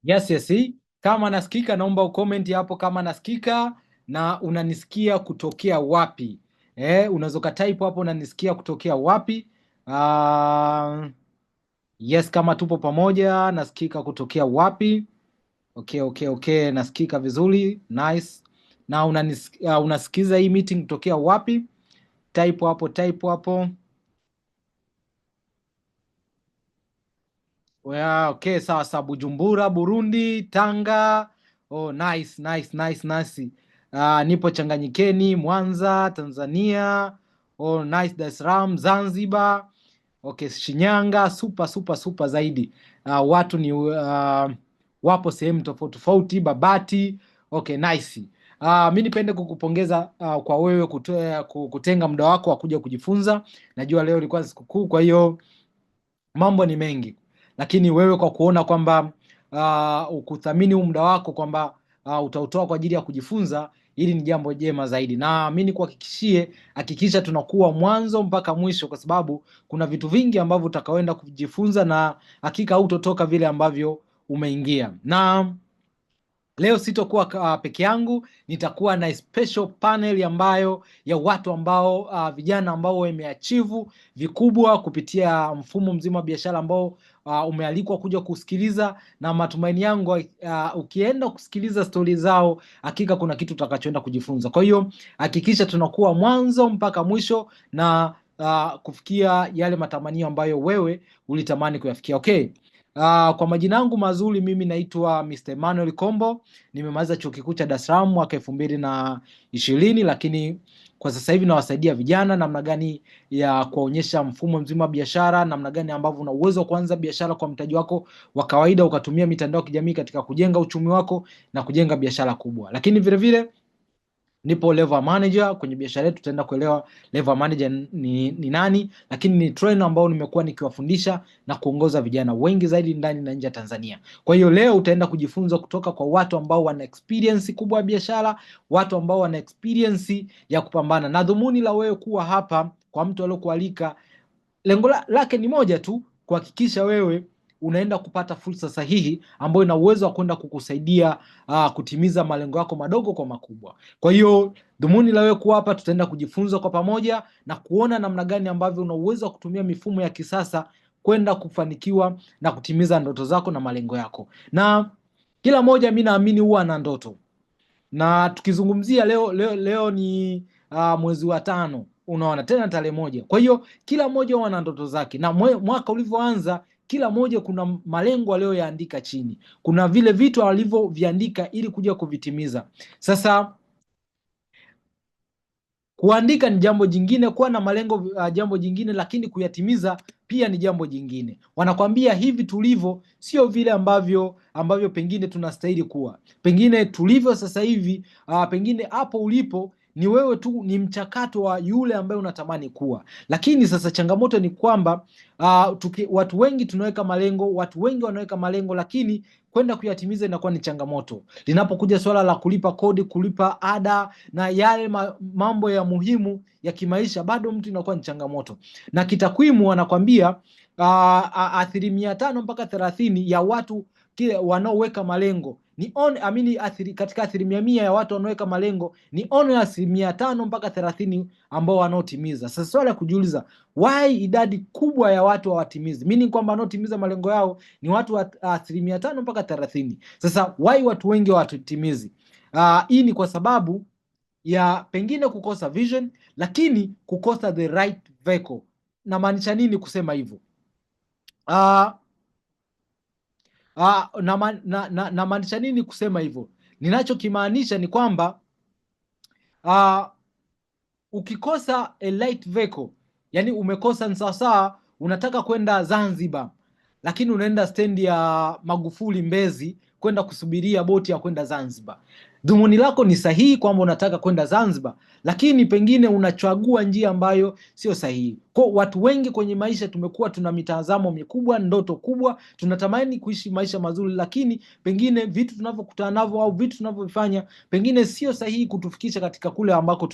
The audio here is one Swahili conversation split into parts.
Yes, yes. Kama nasikika naomba ucomment hapo kama nasikika na unanisikia kutokea wapi. Unaweza type hapo unanisikia kutokea wapi. Yes, kama tupo pamoja nasikika kutokea wapi. Okay, nasikika vizuri. Nice. Na unasikiza hii meeting kutokea wapi? Type hapo. Okay, sawa sawa. Bujumbura, Burundi, Tanga. Oh, nice. Nipo Changanyikeni, Mwanza, Tanzania. Oh, nice. Dar es Salaam, Zanzibar. Okay, Shinyanga. Super zaidi. Watu ni wapo sehemu tofauti tofauti, Babati. Okay, nice. Mi nipende kukupongeza kwa wewe kutenga muda wako wa kuja kujifunza. Najua leo ilikuwa sikukuu, kwa hiyo mambo ni mengi, lakini wewe kwa kuona kwamba ukuthamini muda wako kwamba utautoa kwa ajili ya kujifunza, hili ni jambo jema zaidi, na mimi nikuhakikishie, hakikisha tunakuwa mwanzo mpaka mwisho, kwa sababu kuna vitu vingi ambavyo utakaoenda kujifunza na hakika hautotoka vile ambavyo umeingia. Na leo sitokuwa peke yangu, nitakuwa na special panel ambayo ya watu ambao vijana ambao wameachieve vikubwa kupitia mfumo mzima wa biashara ambao umealikwa kuja kusikiliza, na matumaini yangu ukienda kusikiliza stori zao, hakika kuna kitu utakachoenda kujifunza. Kwa hiyo hakikisha tunakuwa mwanzo mpaka mwisho na kufikia yale matamanio ambayo wewe ulitamani kuyafikia. Okay. Kwa majina yangu mazuri, mimi naitwa Mr. Emmanuel Kombo. Nimemaliza chuo kikuu cha Dar es Salaam mwaka 2020, lakini kwa sasa hivi nawasaidia vijana namna gani ya kuonyesha mfumo mzima wa biashara, namna gani ambavyo una uwezo wa kuanza biashara kwa mtaji wako wa kawaida, ukatumia mitandao ya kijamii katika kujenga uchumi wako na kujenga biashara kubwa. Lakini vile vile nipo level manager kwenye biashara yetu, tutaenda kuelewa level manager ni nani, lakini ni trainer ambao nimekuwa nikiwafundisha na kuongoza vijana wengi zaidi ndani na nje ya Tanzania. Kwa hiyo leo utaenda kujifunza kutoka kwa watu ambao wana experience kubwa ya biashara, watu ambao wana experience ya kupambana. Na dhumuni la wewe kuwa hapa kwa mtu aliyokualika, lengo lake ni moja tu, kuhakikisha wewe unaenda kupata fursa sahihi ambayo ina uwezo wa kwenda kukusaidia kutimiza malengo yako madogo kwa makubwa. Kwa hiyo dhumuni la wewe kuwa hapa, tutaenda kujifunza kwa pamoja na kuona namna gani ambavyo una uwezo wa kutumia mifumo ya kisasa kwenda kufanikiwa na kutimiza ndoto zako na malengo yako. Na kila mmoja, mimi naamini, huwa ana ndoto, na tukizungumzia leo ni mwezi wa 5, unaona tena tarehe 1. Kwa hiyo kila mmoja wana ndoto zake, na mwaka ulivyoanza kila mmoja kuna malengo aliyoyaandika chini, kuna vile vitu alivyoviandika ili kuja kuvitimiza. Sasa kuandika ni jambo jingine, kuwa na malengo jambo jingine, lakini kuyatimiza pia ni jambo jingine. Wanakwambia hivi tulivyo sio vile ambavyo pengine tunastahili kuwa. Pengine tulivyo sasa hivi, pengine hapo ulipo ni wewe tu, ni mchakato wa yule ambaye unatamani kuwa. Lakini sasa changamoto ni kwamba watu wengi tunaweka malengo, watu wengi wanaweka malengo, lakini kwenda kuyatimiza inakuwa ni changamoto. Linapokuja swala la kulipa kodi, kulipa ada na yale mambo ya muhimu ya kimaisha, bado mtu inakuwa ni changamoto. Na kitakwimu wanakwambia 5% mpaka 30% ya watu wanaoweka malengo ni katika 100% ya watu wanaoweka malengo ni only 5% mpaka 30% ambao wanaotimiza. Sasa swala ya kujiuliza, why idadi kubwa ya watu hawatimizi? Meaning kwamba wanaotimiza malengo yao ni watu wa 5% mpaka 30%. Sasa why watu wengi hawatimizi? Hii ni kwa sababu ya pengine kukosa vision, lakini kukosa the right vehicle. Namaanisha nini kusema hivyo? Namaanisha nini kusema hivyo? Ninachokimaanisha ni kwamba ukikosa a light vehicle, yani umekosa, ni sawasawa unataka kwenda Zanzibar, lakini unaenda stendi ya Magufuli Mbezi kwenda kusubiria boti ya kwenda Zanzibar. dhumuni lako ni sahihi kwamba unataka kwenda Zanzibar, lakini pengine unachagua njia ambayo sio sahihi. Kwa watu wengi kwenye maisha tumekuwa tuna mitazamo mikubwa, ndoto kubwa, tunatamani kuishi maisha mazuri, lakini pengine vitu tunavyokutana navyo au vitu tunavyofanya pengine sio sahihi kutufikisha katika kule ambako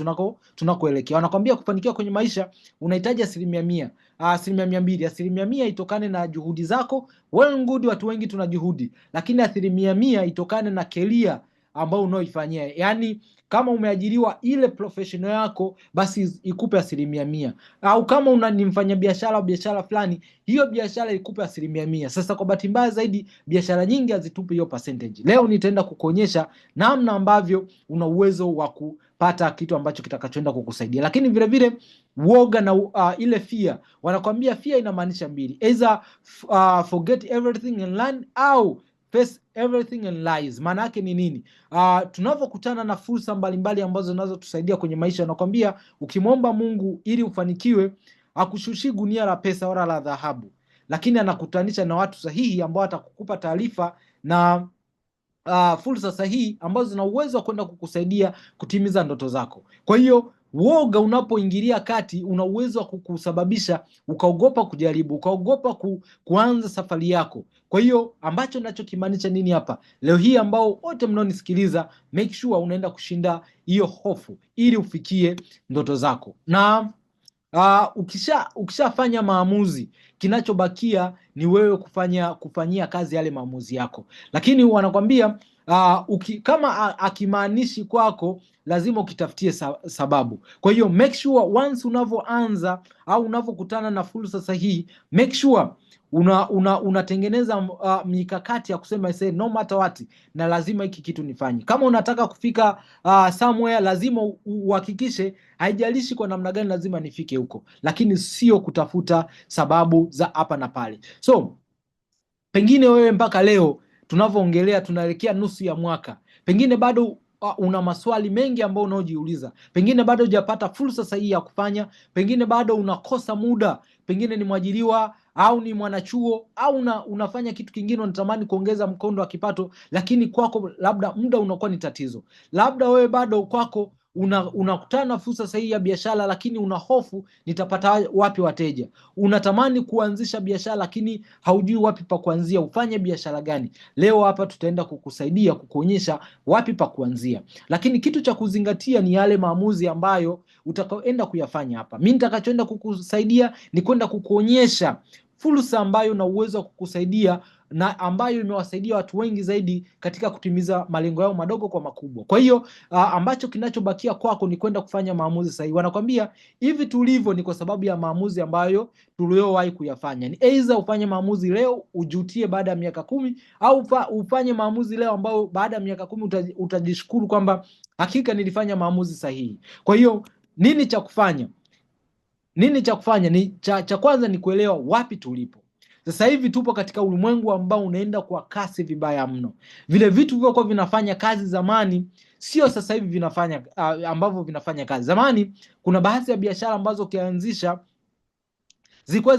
tunakoelekea. Wanakwambia kufanikiwa kwenye maisha unahitaji 100%, 200%. 100% itokane na juhudi zako, well and good, watu wengi tuna juhudi, lakini 100% itokane na career ambao unaoifanyia. Yani kama umeajiriwa, ile professional yako basi ikupe 100%, au kama ni mfanyabiashara au biashara fulani, hiyo biashara ikupe 100%. Sasa kwa bahati mbaya zaidi biashara nyingi hazitupi hiyo percentage. Leo nitaenda kukuonyesha namna ambavyo una uwezo wa kupata kitu ambacho kitakachoenda kukusaidia. Lakini vile vile woga na ile fear, wanakwambia fear inamaanisha mbili, either forget everything and learn, au face everything and lies. Maana yake ni nini? Tunavyokutana na fursa mbalimbali ambazo zinazotusaidia kwenye maisha, nakwambia ukimwomba Mungu ili ufanikiwe, akushushi gunia la pesa wala la dhahabu, lakini anakutanisha na watu sahihi ambao atakukupa taarifa na fursa sahihi ambazo zina uwezo wa kwenda kukusaidia kutimiza ndoto zako. Kwa hiyo woga unapoingilia kati una uwezo wa kukusababisha ukaogopa kujaribu, ukaogopa kuanza safari yako. Kwa hiyo ambacho ninachokimaanisha nini hapa leo hii, ambao wote mnaonisikiliza, make sure unaenda kushinda hiyo hofu ili ufikie ndoto zako. Na ukishafanya maamuzi, kinachobakia ni wewe kufanyia kazi yale maamuzi yako. Lakini wanakwambia kama akimaanishi kwako, lazima ukitafutie sababu. Kwa hiyo make sure once unavyoanza au unavyokutana na fursa sahihi, make sure unatengeneza mikakati ya kusema say no matter what, na lazima hiki kitu nifanye. Kama unataka kufika somewhere, lazima uhakikishe haijalishi kwa namna gani lazima nifike huko, lakini sio kutafuta sababu za hapa na pale. So pengine wewe mpaka leo tunavyoongelea tunaelekea nusu ya mwaka, pengine bado una maswali mengi ambayo unaojiuliza, pengine bado hujapata fursa sahihi ya kufanya, pengine bado unakosa muda, pengine ni mwajiriwa au ni mwanachuo au unafanya kitu kingine, unatamani kuongeza mkondo wa kipato, lakini kwako labda muda unakuwa ni tatizo. Labda wewe bado kwako unakutana na fursa sahihi ya biashara, lakini una hofu, nitapata wapi wateja? Unatamani kuanzisha biashara, lakini haujui wapi pa kuanzia, ufanye biashara gani? Leo hapa tutaenda kukusaidia, kukuonyesha wapi pa kuanzia. Lakini kitu cha kuzingatia ni yale maamuzi ambayo utakaoenda kuyafanya hapa. Mimi nitakachoenda kukusaidia ni kwenda kukuonyesha fursa ambayo na uwezo wa kukusaidia na ambayo imewasaidia watu wengi zaidi katika kutimiza malengo yao madogo kwa makubwa. Kwa hiyo ambacho kinachobakia kwako ni kwenda kufanya maamuzi sahihi. Wanakwambia hivi tulivyo ni kwa sababu ya maamuzi ambayo tuliowahi kuyafanya. Ni either ufanye maamuzi leo ujutie baada ya miaka 10, au ufanye maamuzi leo ambao baada ya miaka 10 utajishukuru kwamba hakika nilifanya maamuzi sahihi. Kwa hiyo nini cha kufanya? Ni cha kwanza ni kuelewa wapi tulipo. Sasa hivi tupo katika ulimwengu ambao unaenda kwa kasi vibaya mno. Vile vitu vilivyokuwa vinafanya kazi zamani sio sasa hivi vinafanya ambavyo vinafanya kazi. Zamani kuna baadhi ya biashara ambazo ukianzisha zilikuwa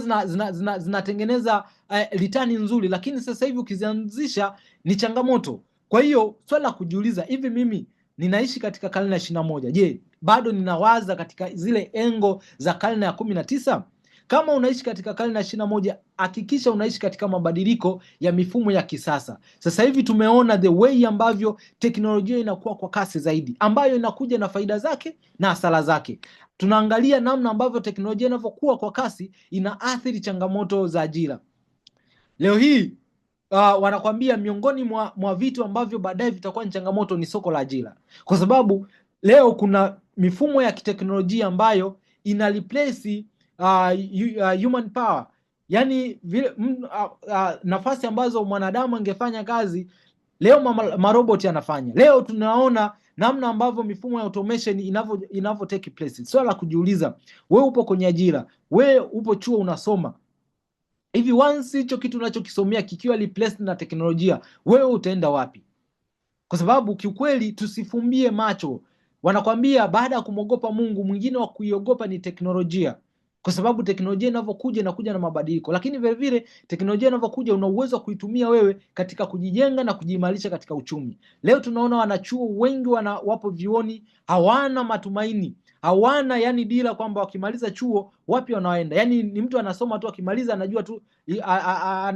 zinatengeneza return nzuri, lakini sasa hivi ukizianzisha ni changamoto. Kwa hiyo swala la kujiuliza, hivi mimi ninaishi katika karne ya 21, je, bado ninawaza katika zile engo za karne ya 19? Kama unaishi katika karne ya 21, hakikisha unaishi katika mabadiliko ya mifumo ya kisasa. Sasa hivi tumeona the way ambavyo teknolojia inakuwa kwa kasi zaidi, ambayo inakuja na faida zake na hasara zake. Tunaangalia namna ambavyo teknolojia inavyokuwa kwa kasi inaathiri changamoto za ajira. Leo hii wanakwambia miongoni mwa vitu ambavyo baadaye vitakuwa ni changamoto ni soko la ajira, kwa sababu leo kuna mifumo ya kiteknolojia ambayo ina replace human power. Yani vile nafasi ambazo mwanadamu angefanya kazi leo maroboti yanafanya. Leo tunaona namna ambavyo mifumo ya automation inavyo take place. Swala la kujiuliza, wewe upo kwenye ajira, wewe upo chuo unasoma, hivi once hicho kitu unachokisomea kikiwa replaced na teknolojia, wewe utaenda wapi? Kwa sababu kiukweli tusifumbie macho. Wanakwambia baada ya kumwogopa Mungu, mwingine wa kuiogopa ni teknolojia. kwa sababu teknolojia inavyokuja inakuja na mabadiliko, lakini vile vile teknolojia inavyokuja una uwezo wa kuitumia wewe katika kujijenga na kujiimarisha katika uchumi. Leo tunaona wanachuo wengi wapo vioni, hawana matumaini, hawana yani dira kwamba wakimaliza chuo wapi wanaenda. Yani ni mtu anasoma tu, akimaliza anajua tu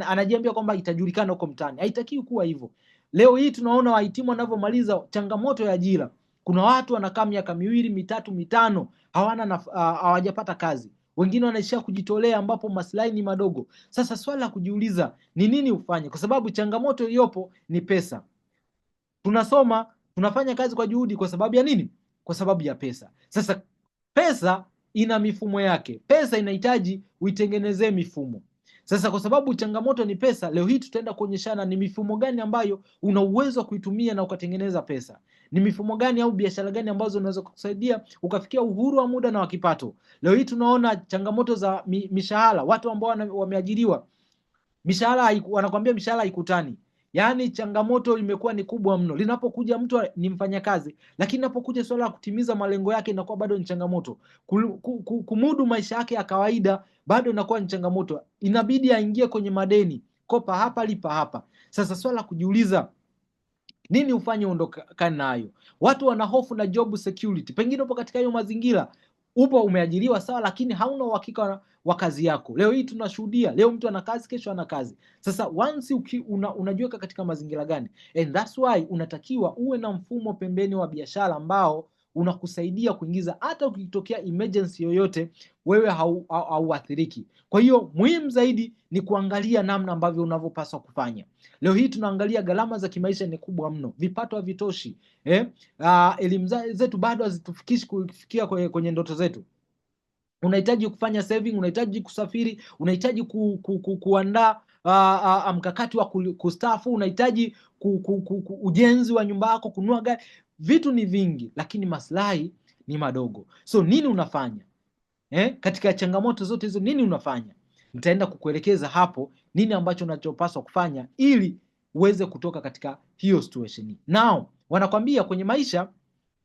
anajiambia kwamba itajulikana huko mtaani. Haitakiwi kuwa hivyo. Leo hii tunaona wahitimu wanavyomaliza, changamoto ya ajira. Kuna watu wanakaa miaka 2, 3, 5 hawajapata kazi, wengine wanaishia kujitolea ambapo maslahi ni madogo. Sasa swala la kujiuliza ni nini ufanye, kwa sababu changamoto iliyopo ni pesa. Tunasoma, tunafanya kazi kwa juhudi kwa sababu ya nini? Kwa sababu ya pesa. Sasa pesa ina mifumo yake, pesa inahitaji uitengenezee mifumo. Sasa kwa sababu changamoto ni pesa, leo hii tutaenda kuonyeshana ni mifumo gani ambayo una uwezo wa kuitumia na ukatengeneza pesa. Ni mifumo gani au biashara gani ambazo unaweza kusaidia ukafikia uhuru wa muda na wa kipato. Leo hii tunaona changamoto za mishahara, watu ambao wameajiriwa, mishahara wanakuambia mishahara haikutani. Yaani changamoto imekuwa ni kubwa mno. Linapokuja mtu ni mfanyakazi, lakini inapokuja swala la kutimiza malengo yake inakuwa bado ni changamoto. Kumudu maisha yake ya kawaida bado inakuwa ni changamoto. Inabidi aingie kwenye madeni, kopa hapa lipa hapa. Sasa swala la kujiuliza nini ufanye uondokane nayo. Watu wana hofu na job security. Pengine upo katika hiyo mazingira, upo umeajiriwa sawa, lakini hauna uhakika wa kazi yako. Leo hii tunashuhudia, leo mtu ana kazi, kesho ana kazi. Sasa once unajiweka katika mazingira gani? And that's why unatakiwa uwe na mfumo pembeni wa biashara ambao unakusaidia kuingiza, hata ukitokea emergency yoyote wewe hauathiriki. Kwa hiyo muhimu zaidi ni kuangalia namna ambavyo unavyopaswa kufanya. Leo hii tunaangalia gharama za kimaisha ni kubwa mno, vipato havitoshi, elimu zetu bado hazitufikishi kufikia kwenye ndoto zetu. Unahitaji kufanya saving, unahitaji kusafiri, unahitaji kuandaa mkakati wa kustaafu, unahitaji ujenzi wa nyumba yako, kununua gari. Vitu ni vingi, lakini maslahi ni madogo. So nini unafanya? Katika changamoto zote hizo nini unafanya? Nitaenda kukuelekeza hapo nini ambacho unachopaswa kufanya ili uweze kutoka katika hiyo situation. Now, wanakwambia kwenye maisha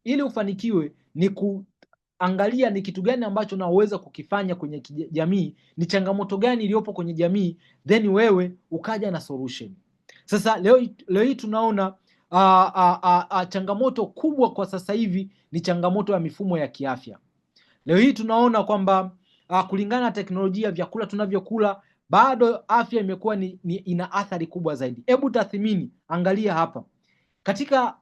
ili ufanikiwe ni kuangalia ni kitu gani ambacho unaweza kukifanya kwenye jamii, ni changamoto gani iliyopo kwenye jamii, then wewe ukaja na solution. Sasa leo hii tunaona changamoto kubwa kwa sasa hivi ni changamoto ya mifumo ya kiafya. Leo hii tunaona kwamba kulingana na teknolojia, vyakula tunavyokula, bado afya imekuwa ina athari kubwa zaidi. Hebu tathmini, angalia hapa. Katika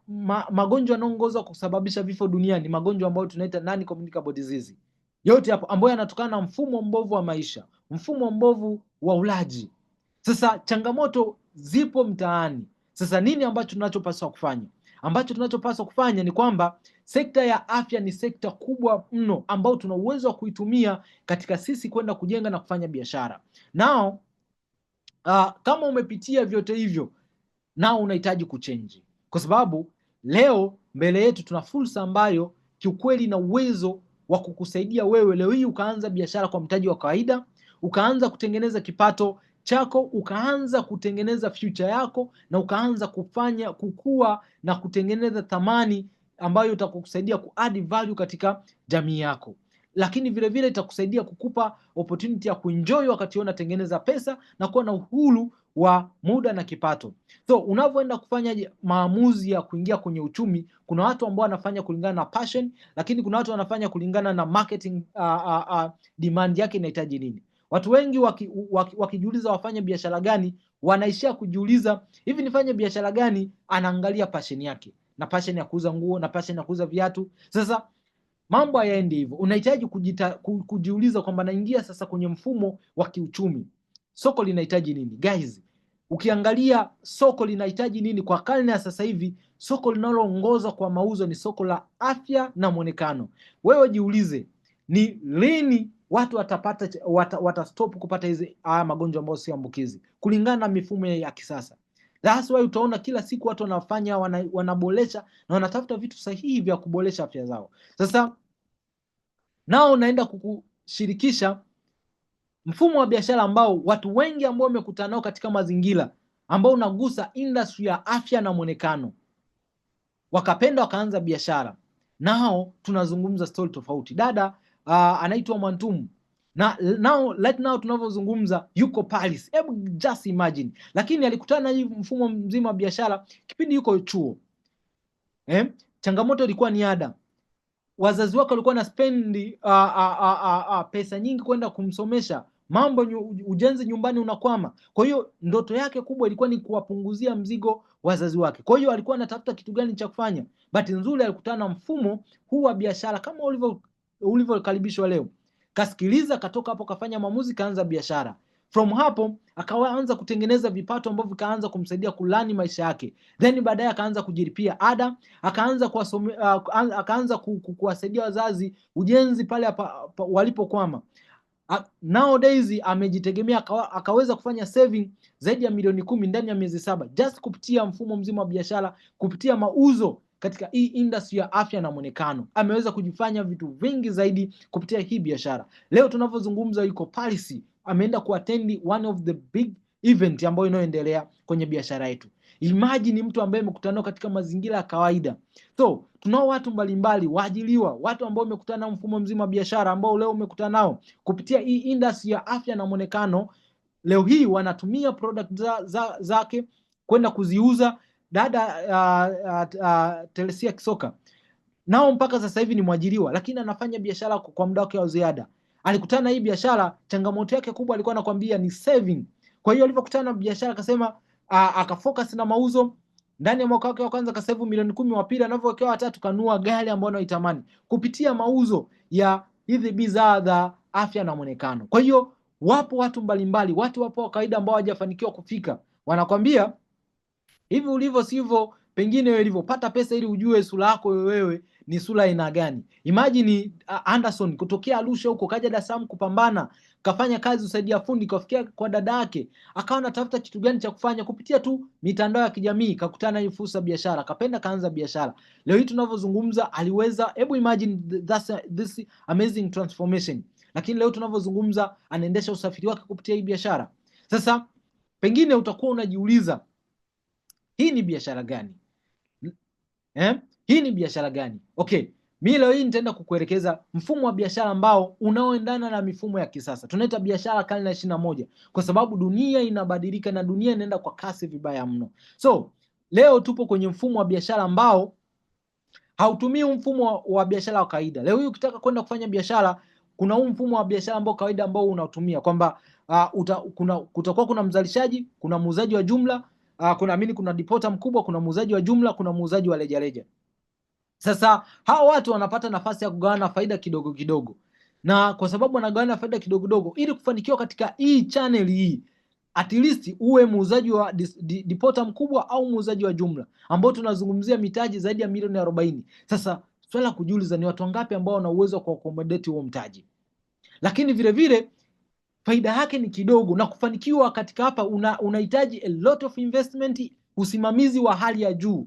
magonjwa yanayoongoza kusababisha vifo duniani, magonjwa ambayo tunaita non communicable disease. Yote hapo ambayo yanatokana na mfumo mbovu wa maisha, mfumo mbovu wa ulaji. Sasa changamoto zipo mtaani. Sasa nini ambacho tunachopaswa kufanya? Ambacho tunachopaswa kufanya ni kwamba sekta ya afya ni sekta kubwa mno ambao tuna uwezo wa kuitumia katika sisi kwenda kujenga na kufanya biashara. Nao kama umepitia vyote hivyo, nao unahitaji kuchange, kwa sababu leo mbele yetu tuna fursa ambayo kiukweli na uwezo wa kukusaidia wewe leo hii ukaanza biashara kwa mtaji wa kawaida, ukaanza kutengeneza kipato chako, ukaanza kutengeneza future yako, na ukaanza kufanya kukua na kutengeneza thamani ambayo itakusaidia kuadd value katika jamii yako. Lakini vile vile itakusaidia kukupa opportunity ya kuenjoy wakati unatengeneza pesa na kuwa na uhuru wa muda na kipato. So unavyoenda kufanya maamuzi ya kuingia kwenye uchumi, kuna watu ambao wanafanya kulingana na passion, lakini kuna watu wanafanya kulingana na marketing demand yake inahitaji nini. Watu wengi wakijiuliza wafanye biashara gani, wanaishia kujiuliza hivi nifanye biashara gani, anaangalia passion yake, na passion ya kuuza nguo, na passion ya kuuza viatu. Sasa mambo hayaendi hivyo. Unahitaji kujiuliza kwamba naingia sasa kwenye mfumo wa kiuchumi, soko linahitaji nini? Guys, ukiangalia soko linahitaji nini kwa karne ya sasa hivi, soko linaloongoza kwa mauzo ni soko la afya na muonekano. Wewe jiulize, ni lini watu watastop kupata hizi magonjwa ambayo si ambukizi kulingana na mifumo ya kisasa? That's why utaona kila siku watu wanafanya wanaboresha na wanatafuta vitu sahihi vya kuboresha afya zao. Sasa nao unaenda kukushirikisha mfumo wa biashara ambao watu wengi ambao wamekutana nao katika mazingira ambao unagusa industry ya afya na muonekano, wakapenda wakaanza biashara. Nao tunazungumza story tofauti. Dada anaitwa Mwantumu, na right now tunavyozungumza yuko Paris. Hebu just imagine, lakini alikutana na hii mfumo mzima wa biashara kipindi yuko chuo. Changamoto ilikuwa ni ada. Wazazi wake walikuwa na spend pesa nyingi kwenda kumsomesha, mambo ujenzi nyumbani unakwama. Kwa hiyo ndoto yake kubwa ilikuwa ni kuwapunguzia mzigo wazazi wake. Kwa hiyo alikuwa anatafuta kitu gani cha kufanya. Bahati nzuri alikutana na mfumo huu wa biashara kama ulivyokaribishwa leo. Kasikiliza, katoka hapo, kafanya maamuzi, kaanza biashara. From hapo akaanza kutengeneza vipato ambavyo vikaanza kumsaidia kulani maisha yake. Then baadaye akaanza kujilipia ada, akaanza kuwasaidia wazazi ujenzi pale walipokwama. Nowadays amejitegemea, akaweza kufanya saving zaidi ya milioni 10 ndani ya miezi 7 just kupitia mfumo mzima wa biashara, kupitia mauzo katika hii industry ya afya na muonekano. Ameweza kujifanya vitu vingi zaidi kupitia hii biashara. Leo tunavyozungumza yuko Paris, ameenda kuattend one of the big event ambayo inayoendelea kwenye biashara yetu. Imagine mtu ambaye amekutana katika mazingira ya kawaida. So tunao watu mbalimbali waajiliwa, watu ambao wamekutana na mfumo mzima wa biashara ambao leo umekutana nao kupitia hii industry ya afya na muonekano. Leo hii wanatumia product zake kwenda kuziuza. Dada Telesia Kisoka nao mpaka sasa hivi ni mwajiriwa, lakini anafanya biashara kwa muda wake wa ziada. Alikutana na hii biashara, changamoto yake kubwa alikuwa anakuambia ni saving. Kwa hiyo alipokutana na biashara akasema akafocus na mauzo. Ndani ya mwaka wake wa kwanza kasave milioni 10, wa pili anavyowekewa watatu kanua gari ambayo anaitamani kupitia mauzo ya hizi bidhaa za afya na muonekano. Kwa hiyo wapo watu mbalimbali, watu wapo wa kawaida ambao hawajafanikiwa kufika. Wanakwambia hivi ulivyo sivyo pengine wewe ulivyopata pesa ili ujue sura yako wewe ni sura aina gani. Imagine Anderson kutokea Arusha huko kaja Dar es Salaam kupambana, kafanya kazi usaidia fundi, kafikia kwa dada yake, akawa anatafuta kitu gani cha kufanya kupitia tu mitandao ya kijamii, kakutana na fursa biashara, kapenda kaanza biashara. Leo hii tunavyozungumza aliweza, hebu imagine this amazing transformation. Lakini leo tunavyozungumza anaendesha usafiri wake kupitia hii biashara. Sasa pengine utakuwa unajiuliza hii ni biashara gani? Hii ni biashara gani? Okay, mimi leo hii nitaenda kukuelekeza mfumo wa biashara ambao unaoendana na mifumo ya kisasa. Tunaita biashara karne ya 21 kwa sababu dunia inabadilika na dunia inaenda kwa kasi vibaya mno. So, leo tupo kwenye mfumo wa biashara ambao hautumii mfumo wa biashara wa kawaida. Leo hii ukitaka kwenda kufanya biashara, kuna huu mfumo wa biashara ambao kawaida ambao unatumia kwamba kutakuwa kuna mzalishaji, kuna muuzaji wa jumla, kuna depoter mkubwa, kuna muuzaji wa jumla, kuna muuzaji wa rejareja. Sasa hao watu wanapata nafasi ya kugawana faida kidogo kidogo. Na kwa sababu wanagawana faida kidogo kidogo, ili kufanikiwa katika hii channel hii, at least uwe muuzaji wa depoter mkubwa au muuzaji wa jumla, ambao tunazungumzia mitaji zaidi ya milioni 40. Sasa swala kujiuliza ni watu wangapi ambao wana uwezo kwa accommodate huo mtaji. Lakini vile vile faida yake ni kidogo, na kufanikiwa katika hapa unahitaji a lot of investment, usimamizi wa hali ya juu,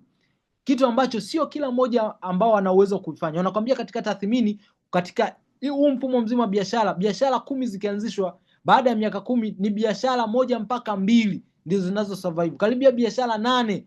kitu ambacho sio kila mmoja ambao ana uwezo kufanya. Wanakwambia katika tathmini, katika huu mfumo mzima wa biashara 10 zikianzishwa, baada ya miaka 10 ni biashara 1 mpaka 2 ndizo zinazo survive. Karibia biashara 8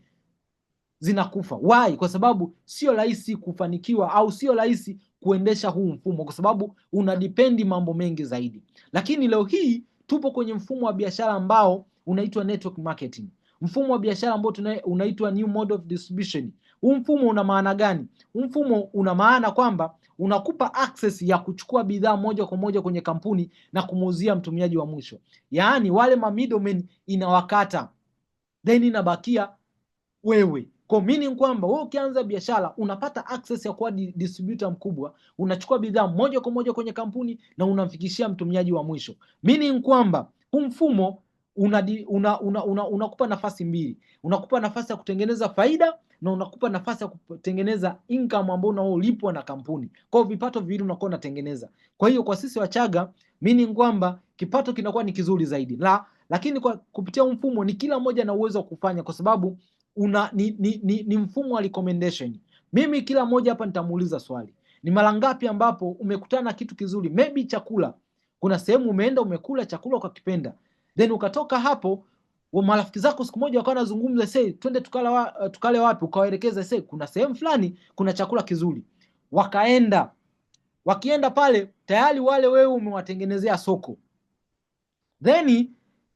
zinakufa. Why? Kwa sababu sio rahisi kufanikiwa au sio rahisi kuendesha huu mfumo, kwa sababu unadependi mambo mengi zaidi. Lakini leo hii tupo kwenye mfumo wa biashara ambao unaitwa network marketing. Mfumo wa biashara ambao unaitwa new mode of distribution. Huu mfumo una maana gani? Huu mfumo una maana kwamba unakupa access ya kuchukua bidhaa moja kwa moja kwenye kampuni na kumuuzia mtumiaji wa mwisho. Yaani wale ma middlemen inawakata, then inabakia wewe. Kwa meaning kwamba wewe ukianza biashara unapata access ya kuwa distributor mkubwa, unachukua bidhaa moja kwa moja kwenye kampuni na unamfikishia mtumiaji wa mwisho. Meaning kwamba huu mfumo unakupa nafasi mbili. Unakupa nafasi ya kutengeneza faida na unakupa nafasi ya kutengeneza income ambayo unaolipwa na kampuni. Kwa hiyo vipato viwili unakuwa unatengeneza. Kwa hiyo kwa sisi Wachaga, meaning kwamba kipato kinakuwa ni kizuri zaidi. Lakini kwa kupitia mfumo ni kila mmoja na uwezo wa kufanya, kwa sababu ni mfumo wa recommendation. Mimi kila mmoja hapa nitamuuliza swali. Ni mara ngapi ambapo umekutana na kitu kizuri, maybe chakula. Kuna sehemu umeenda umekula chakula ukakipenda. Then ukatoka hapo, marafiki zako siku moja wakawa wanazungumza, twende tukale wapi, ukawaelekeza kuna sehemu fulani kuna chakula kizuri. Wakaenda. Wakienda pale tayari wale wewe umewatengenezea soko, then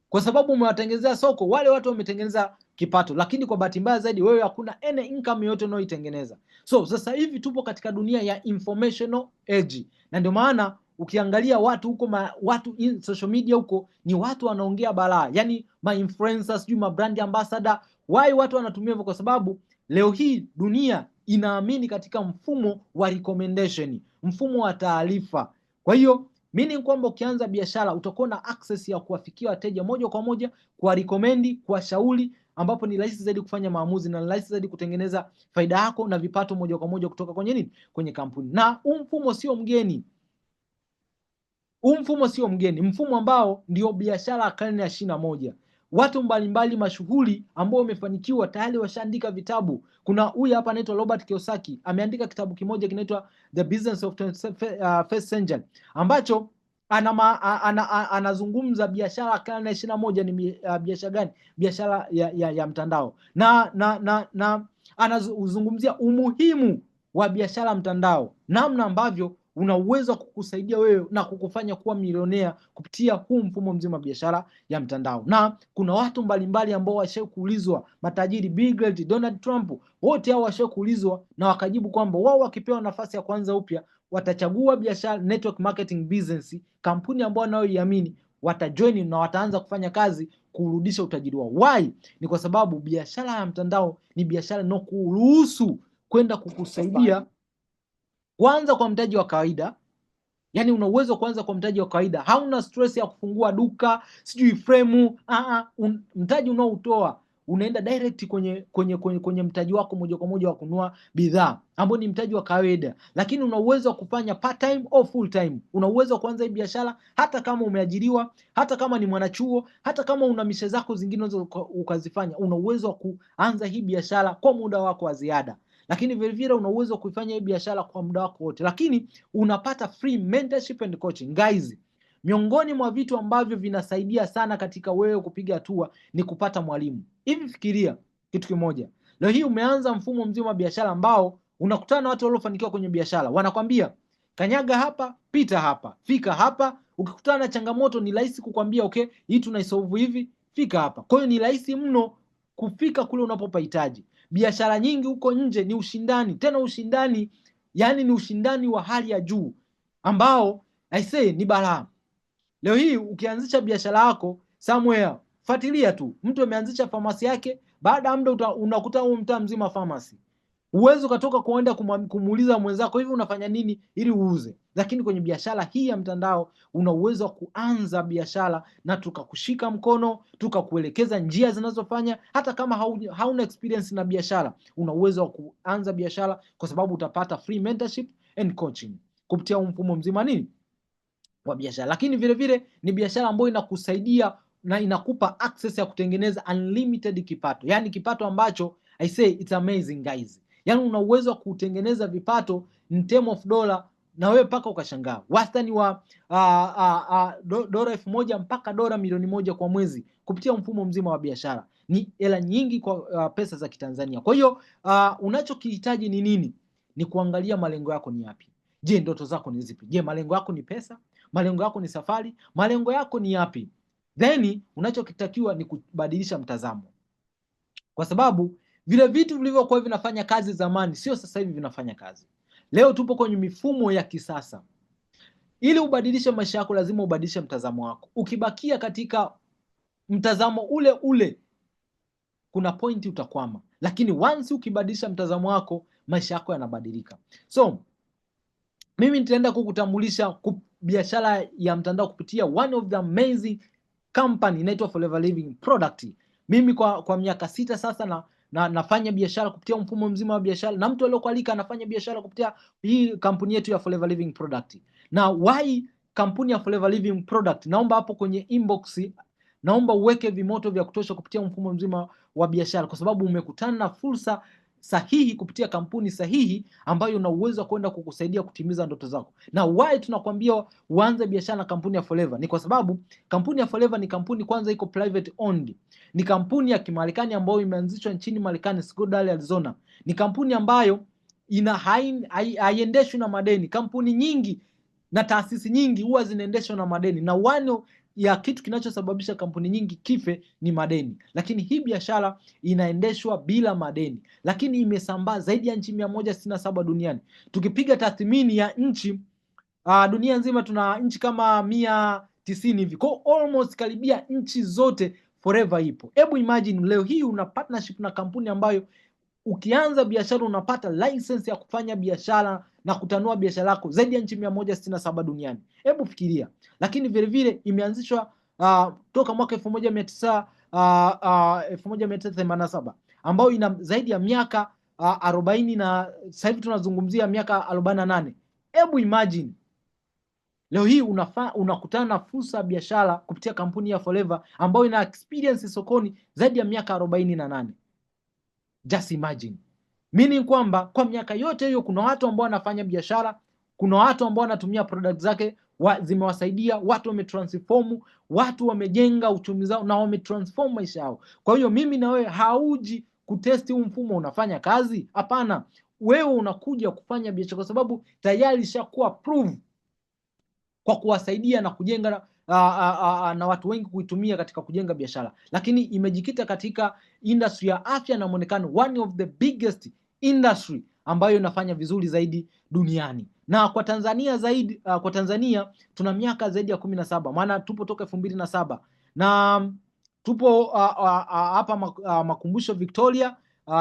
kwa sababu umewatengenezea soko, wale watu wametengeneza kipato, lakini kwa bahati mbaya zaidi wewe hakuna any income yote unayoitengeneza. So sasa hivi tupo katika dunia ya informational age, na ndio maana ukiangalia watu huko watu in social media huko ni watu wanaongea balaa, yani ma influencers, sijui ma brand ambassador. Why watu wanatumia hivyo? Kwa sababu leo hii dunia inaamini katika mfumo wa recommendation, mfumo wa taarifa. Kwa hiyo meaning kwamba ukianza biashara utakuwa na access ya kuwafikia wateja moja kwa moja, kwa recommend, kwa shauri, ambapo ni rahisi zaidi kufanya maamuzi na rahisi zaidi kutengeneza faida yako na vipato moja kwa moja kutoka kwenye nini, kwenye kampuni. Na huu mfumo sio mgeni, mfumo ambao ndio biashara ya karne ya 21. Watu mbalimbali mashuhuri ambao wamefanikiwa tayari washaandika vitabu. Kuna huyu hapa anaitwa Robert Kiyosaki, ameandika kitabu kimoja kinaitwa The Business of 21st Century, ambacho anazungumza biashara ya karne ya 21 ni biashara gani? Biashara ya mtandao, na anazungumzia umuhimu wa biashara mtandao, namna ambavyo una uwezo wa kukusaidia wewe na kukufanya kuwa milionea kupitia huu mfumo mzima wa biashara ya mtandao. Na kuna watu mbalimbali ambao washawahi kuulizwa, matajiri, Bill Gates, Donald Trump, wote hao washawahi kuulizwa na wakajibu kwamba wao wakipewa nafasi ya kuanza upya watachagua biashara network marketing business, kampuni ambayo wanayoiamini, watajoin na wataanza kufanya kazi kurudisha utajiri wao. Why? Ni kwa sababu biashara ya mtandao ni biashara inayokuruhusu kwenda kukusaidia kwanza kwa mtaji wa kawaida. Yani una uwezo kwanza kwa mtaji wa kawaida, hauna stress ya kufungua duka sijui frame. Mtaji unaotoa unaenda direct kwenye mtaji wako moja kwa moja wa kununua bidhaa ambao ni mtaji wa kawaida, lakini una uwezo wa kufanya part time au full time. Una uwezo wa kuanza hii biashara hata kama umeajiriwa, hata kama ni mwanachuo, hata kama una mishe zako zingine ukazifanya. Una uwezo wa kuanza hii biashara kwa muda wako wa ziada, lakini vile vile una uwezo wa kuifanya hii biashara kwa muda wako wote, lakini unapata free mentorship and coaching. Guys, miongoni mwa vitu ambavyo vinasaidia sana katika wewe kupiga hatua ni kupata mwalimu. Hivi fikiria kitu kimoja, leo hii umeanza mfumo mzima wa biashara ambao unakutana na watu waliofanikiwa kwenye biashara, wanakwambia kanyaga hapa, pita hapa, fika hapa. Ukikutana na changamoto ni rahisi kukwambia okay, hii tunaisolve hivi, fika hapa. Kwa hiyo ni rahisi mno kufika kule unapopahitaji. Biashara nyingi huko nje ni ushindani, tena ushindani yani ni ushindani wa hali ya juu ambao I say ni balaa. Leo hii ukianzisha biashara yako somewhere, fuatilia tu mtu ameanzisha famasi yake, baada ya muda unakuta huo mtaa mzima famasi. Uwezo ukatoka kuenda kumuuliza mwenzako hivi unafanya nini ili uuze. Lakini kwenye biashara hii ya mtandao una uwezo wa kuanza biashara na tukakushika mkono, tukakuelekeza njia zinazofanya. Hata kama hauna experience na biashara, una uwezo wa kuanza biashara kwa sababu utapata free mentorship and coaching kupitia mfumo mzima nini wa biashara. Lakini vile vile ni biashara ambayo inakusaidia na inakupa access ya kutengeneza unlimited kipato. Yani kipato ambacho I say it's amazing guys. Yani una uwezo wa kutengeneza vipato in term of dollar na wewe paka ukashangaa. Wastani wa dola 1000 mpaka dola milioni 1 kwa mwezi kupitia mfumo mzima wa biashara. Ni hela nyingi kwa pesa za Kitanzania. Kwa hiyo unachokihitaji ni nini? Ni kuangalia malengo yako ni yapi. Je, ndoto zako ni zipi? Je, malengo yako ni pesa? Malengo yako ni safari? Malengo yako ni yapi? Then unachokitakiwa ni kubadilisha mtazamo. Kwa sababu vile vitu vilivyokuwa vinafanya kazi zamani sio sasa hivi vinafanya kazi. Leo tupo kwenye mifumo ya kisasa. Ili ubadilishe maisha yako lazima ubadilishe mtazamo wako. Ukibakia katika mtazamo ule ule kuna pointi utakwama. Lakini once ukibadilisha mtazamo wako maisha yako yanabadilika. So mimi nitaenda kukutambulisha biashara ya mtandao kupitia one of the amazing company inaitwa Forever Living Product. Mimi kwa miaka 6 sasa nafanya biashara kupitia mfumo mzima wa biashara, na mtu aliyokualika anafanya biashara kupitia hii kampuni yetu ya Forever Living Product. Na why kampuni ya Forever Living Product? Naomba hapo kwenye inbox, naomba uweke vimoto vya kutosha kupitia mfumo mzima wa biashara, kwa sababu umekutana na fursa sahihi kupitia kampuni sahihi ambayo una uwezo wa kwenda kukusaidia kutimiza ndoto zako. Na why tunakwambia uanze biashara na kampuni ya Forever? Ni kwa sababu kampuni ya Forever ni kampuni kwanza iko private owned. Ni kampuni ya Kimarekani ambayo imeanzishwa nchini Marekani, Scottsdale, Arizona. Ni kampuni ambayo haiendeshwi na madeni. Kampuni nyingi na taasisi nyingi huwa zinaendeshwa na madeni, na wano ya kitu kinachosababisha kampuni nyingi kife ni madeni, lakini hii biashara inaendeshwa bila madeni, lakini imesambaa zaidi ya nchi 167 duniani. Tukipiga tathmini ya nchi dunia nzima tuna nchi kama 190 hivi, kwa almost karibia nchi zote forever ipo. Hebu imagine leo hii una partnership na kampuni ambayo ukianza biashara unapata license ya kufanya biashara na kutanua biashara yako zaidi ya nchi 167 duniani. Hebu fikiria. Lakini vile vile imeanzishwa toka mwaka 1987 ambayo ina zaidi ya miaka 40 na sasa hivi tunazungumzia miaka 48. Hebu imagine leo hii unakutana na fursa ya biashara kupitia kampuni ya Forever ambayo ina experience sokoni zaidi ya miaka 48. Just imagine. Meaning kwamba kwa miaka yote hiyo kuna watu ambao wanafanya biashara, kuna watu ambao wanatumia product zake, zimewasaidia, watu wametransform, watu wamejenga uchumi zao na wametransform maisha yao. Kwa hiyo mimi na wewe hauji kutesti huu mfumo unafanya kazi, hapana. Wewe unakuja kufanya biashara kwa sababu tayari ishakuwa prove kwa kuwasaidia na kujenga na watu wengi kuitumia katika kujenga biashara, lakini imejikita katika industry ya afya na muonekano, one of the biggest industry ambayo inafanya vizuri zaidi duniani. Na kwa Tanzania zaidi kwa Tanzania tuna miaka zaidi ya 17, maana tupo toka 2007 na tupo hapa Makumbusho Victoria,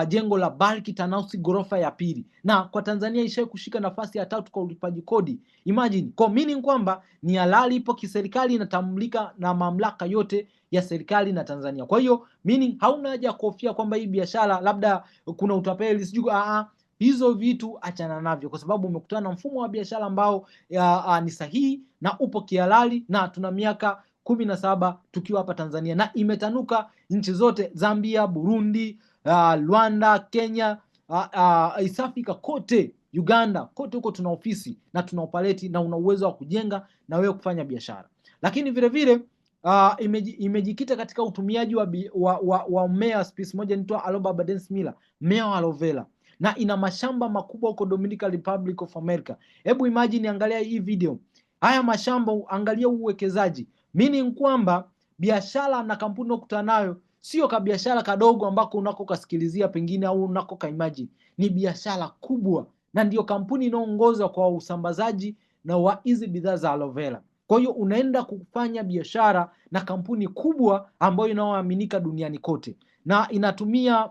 jengo la Bariki Tanausi ghorofa ya pili, na kwa Tanzania ishawahi kushika nafasi ya 3 kwa ulipaji kodi. Imagine, kwa meaning kwamba ni halali, ipo kiserikali, inatambulika na mamlaka yote ya serikali na Tanzania. Kwa hiyo meaning hauna haja kuhofia kwamba hii biashara labda kuna utapeli sijui hizo vitu achana navyo, kwa sababu umekutana na mfumo wa biashara ambao ni sahihi na upo kihalali, na tuna miaka 17 tukiwa hapa Tanzania na imetanuka nchi zote, Zambia, Burundi, Rwanda, Kenya, East Africa kote, Uganda, kote huko tuna ofisi na tuna opaleti na una uwezo wa kujenga na wewe kufanya biashara. Lakini vile vile imejikita katika utumiaji wa mmea species moja inaitwa Aloe barbadensis miller, mmea wa aloe vera, na ina mashamba makubwa huko Dominican Republic of America. Hebu imagine, angalia hii video. Haya mashamba, angalia uwekezaji. Meaning kwamba biashara na kampuni unakutana nayo sio ka biashara kadogo ambako unako kasikilizia pengine au unako ka imagine. Ni biashara kubwa na ndio kampuni inaongoza kwa usambazaji na wa hizi bidhaa za aloe vera. Kwa hiyo unaenda kufanya biashara na kampuni kubwa ambayo inaoaminika duniani kote, na inatumia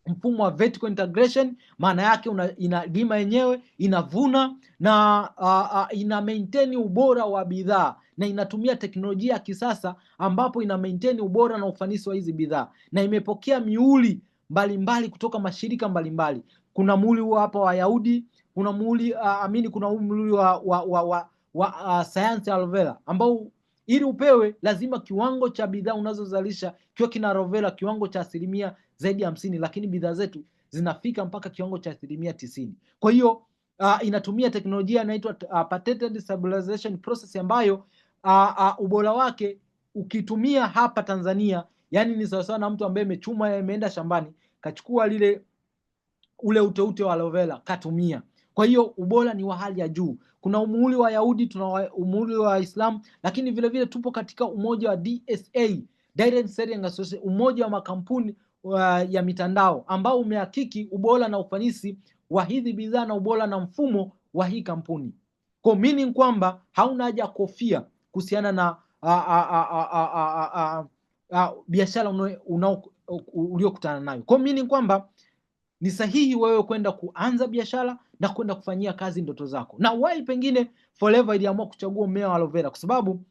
mfumo wa vertical integration. Maana yake inalima yenyewe, inavuna na ina maintain ubora wa bidhaa, na inatumia teknolojia ya kisasa ambapo ina maintain ubora na ufanisi wa hizi bidhaa, na imepokea miuli mbalimbali kutoka mashirika mbalimbali. Kuna muhuri huu hapa wa Yahudi, kuna muhuri kuna muhuri wa sayansi aloe vera, ambao ili upewe lazima kiwango cha bidhaa unazozalisha kiwe kina aloe vera kiwango cha asilimia zaidi ya 50, lakini bidhaa zetu zinafika mpaka kiwango cha 90%. Kwa hiyo inatumia teknolojia inaitwa patented stabilization process, ambayo ubora wake ukitumia hapa Tanzania, yani ni sawasawa na mtu ambaye amechuma, ameenda shambani, kachukua ule uteute wa aloe vera katumia. Kwa hiyo ubora ni wa hali ya juu. Kuna umuhuri wa Yahudi, tuna umuhuri wa Islam, lakini vile vile tupo katika umoja wa DSA, Direct Selling Association, umoja wa makampuni ya mitandao ambao umehakiki ubora na ufanisi wa hizi bidhaa na ubora na mfumo wa hii kampuni. Kwa meaning kwamba hauna haja kofia kuhusiana na biashara uliokutana nayo. Kwa meaning kwamba ni sahihi wewe kwenda kuanza biashara na kwenda kufanyia kazi ndoto zako. Na why pengine Forever iliamua kuchagua mmea wa aloe vera? Kwa sababu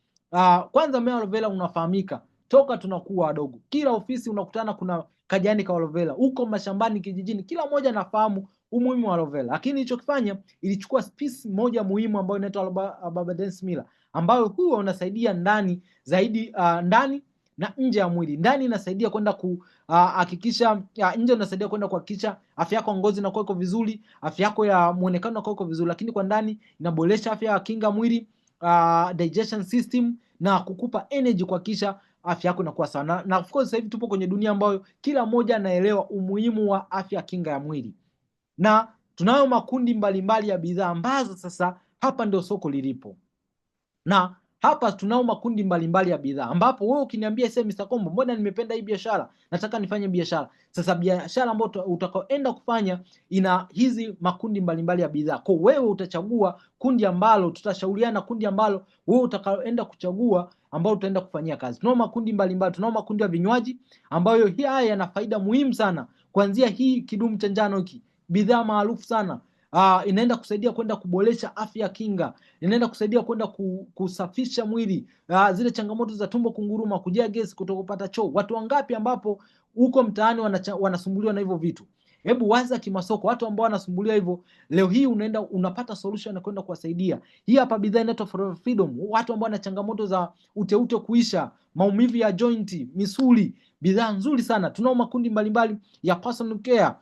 kwanza mmea wa aloe vera unafahamika toka tunakuwa wadogo. Kila ofisi unakutana kuna kajani ka aloe vera. Huko mashambani, kijijini, kila mmoja anafahamu umuhimu wa aloe vera. Lakini ilichokifanya, ilichukua species moja muhimu ambayo inaitwa Aloe barbadensis miller, ambayo huwa unasaidia ndani zaidi, ndani na nje ya mwili. Ndani inasaidia kwenda kuhakikisha, nje inasaidia kwenda kuhakikisha afya yako ngozi na iko vizuri, afya yako ya muonekano na iko vizuri, lakini kwa ndani inaboresha afya ya kinga mwili, digestion system, na kukupa energy kuhakikisha afya yako inakuwa sawa. Na of course sasa hivi tupo kwenye dunia ambayo kila mmoja anaelewa umuhimu wa afya kinga ya mwili. Na tunayo makundi mbalimbali ya bidhaa ambazo sasa hapa ndio soko lilipo. Na hapa tunao makundi mbalimbali ya bidhaa ambapo wewe ukiniambia sasa, Mr. Kombo, mbona nimependa hii biashara, nataka nifanye biashara. Sasa biashara ambayo utakaoenda kufanya ina hizi makundi mbalimbali ya bidhaa. Kwa wewe utachagua kundi ambalo tutashauriana, kundi ambalo wewe utakaoenda kuchagua ambao utaenda kufanyia kazi. Tunao makundi mbalimbali, tunao makundi ya vinywaji ambayo haya yana faida muhimu sana. Kuanzia hii kidumu cha njano hiki, bidhaa maarufu sana. Inaenda kusaidia kwenda kuboresha afya ya kinga, inaenda kusaidia kwenda kusafisha mwili, zile changamoto za tumbo kunguruma, kujaa gesi, kutokupata choo. Watu wangapi ambapo huko mtaani wanasumbuliwa na hivyo vitu? Hebu waza kimasoko, watu ambao wanasumbuliwa hivyo, leo hii unaenda unapata solution na kwenda kuwasaidia. Hii hapa bidhaa inaitwa For Freedom, watu ambao wana changamoto za uteute kuisha, maumivu ya joint, misuli, bidhaa nzuri sana. Tunao makundi mbalimbali ya personal care,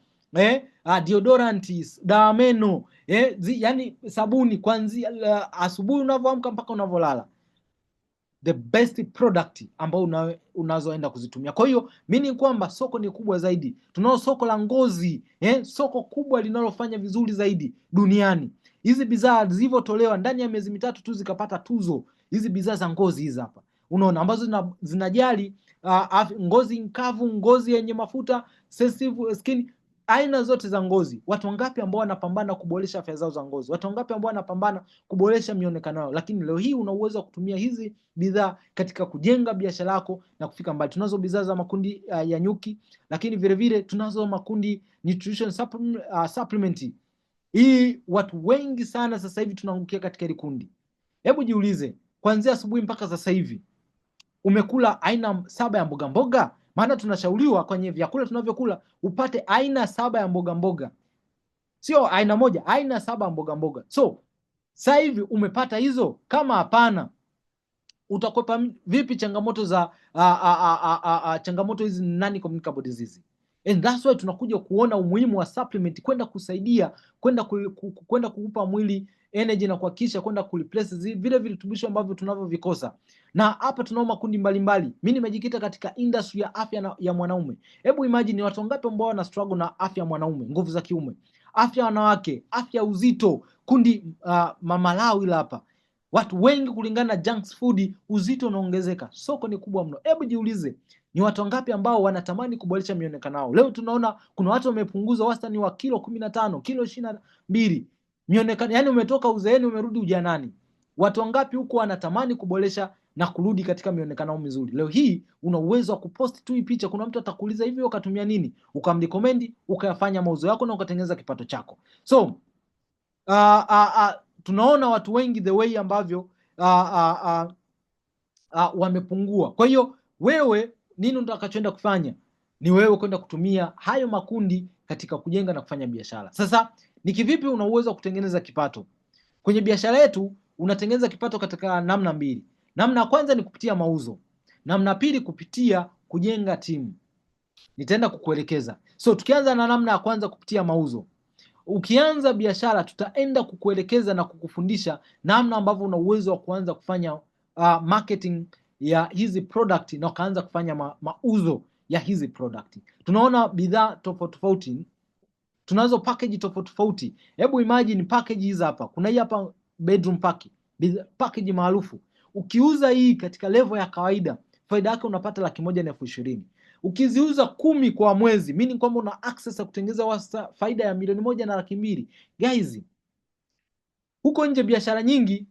deodorants, dawa meno, yani sabuni kuanzia asubuhi unavyoamka mpaka unavyolala. The best product ambao unazoenda kuzitumia. Kwa hiyo mimi ni kwamba soko ni kubwa zaidi. Tunao soko la ngozi, soko kubwa linalofanya vizuri zaidi duniani. Hizi bidhaa zilivyotolewa ndani ya miezi mitatu tu zikapata tuzo. Hizi bidhaa za ngozi hizi hapa, unaona, ambazo zinajali ngozi nkavu, ngozi yenye mafuta, sensitive skin, aina zote za ngozi. Watu wangapi ambao wanapambana kuboresha afya zao za ngozi? Watu wangapi ambao wanapambana kuboresha mionekano yao? Lakini leo hii una uwezo wa kutumia hizi bidhaa katika kujenga biashara yako na kufika mbali. Tunazo bidhaa za makundi ya nyuki, lakini vile vile tunazo makundi nutrition supplement. Hii watu wengi sana sasa hivi tunaangukia katika hili kundi. Hebu jiulize, kuanzia asubuhi mpaka sasa hivi umekula aina 7 ya mboga mboga? Maana tunashauriwa kwenye vyakula tunavyokula upate aina 7 ya mboga mboga, sio aina moja, aina 7 ya mboga mboga. So sasa hivi umepata hizo? Kama hapana, utakwepa vipi changamoto za changamoto hizi non-communicable disease? And that's why tunakuja kuona umuhimu wa supplement, kwenda kusaidia, kwenda kukupa mwili energy na kuhakikisha kwenda kureplace vile virutubisho ambavyo tunavyovikosa. Na hapa tunao makundi mbalimbali. Mimi nimejikita katika industry ya afya ya mwanaume. Hebu imagine watu wangapi ambao wana struggle na afya ya mwanaume, nguvu za kiume, afya ya wanawake, afya uzito, kundi mama lao ila hapa. Watu wengi kulingana na junk food, uzito unaongezeka. Soko ni kubwa mno. Hebu jiulize, ni watu wangapi ambao wanatamani kuboresha mionekano yao? Leo tunaona kuna watu wamepunguza wastani wa kilo 15, kilo 22. Mionekano, yani umetoka uzeeni umerudi ujanani. Watu wangapi huko wanatamani kuboresha na kurudi katika mionekano mizuri? Leo hii una uwezo wa kupost tu hii picha, kuna mtu atakuuliza hivi ukatumia nini? Ukamrecommend, ukayafanya mauzo yako na ukatengeneza kipato chako. So tunaona watu wengi the way ambavyo wamepungua. Kwa hiyo wewe nini utakachoenda kufanya? Ni wewe kwenda kutumia hayo makundi katika kujenga na kufanya biashara. Sasa ni kivipi una uwezo wa kutengeneza kipato? Kwenye biashara yetu unatengeneza kipato katika namna mbili. Namna ya kwanza ni kupitia mauzo. Namna pili kupitia kujenga timu. Nitaenda kukuelekeza. So tukianza na namna ya kwanza kupitia mauzo. Ukianza biashara tutaenda kukuelekeza na kukufundisha namna ambavyo una uwezo wa kuanza kufanya marketing ya hizi product na ukaanza kufanya mauzo ya hizi product. Tunaona bidhaa tofauti tofauti, tunazo package tofauti tofauti. Hebu imagine package hizi hapa. Kuna hii hapa bedroom package maarufu. Ukiuza hii katika level ya kawaida, faida yake unapata 120,000. Ukiziuza 10 kwa mwezi, meaning kwamba una access ya kutengeneza faida ya 1,200,000. Guys, huko nje biashara nyingi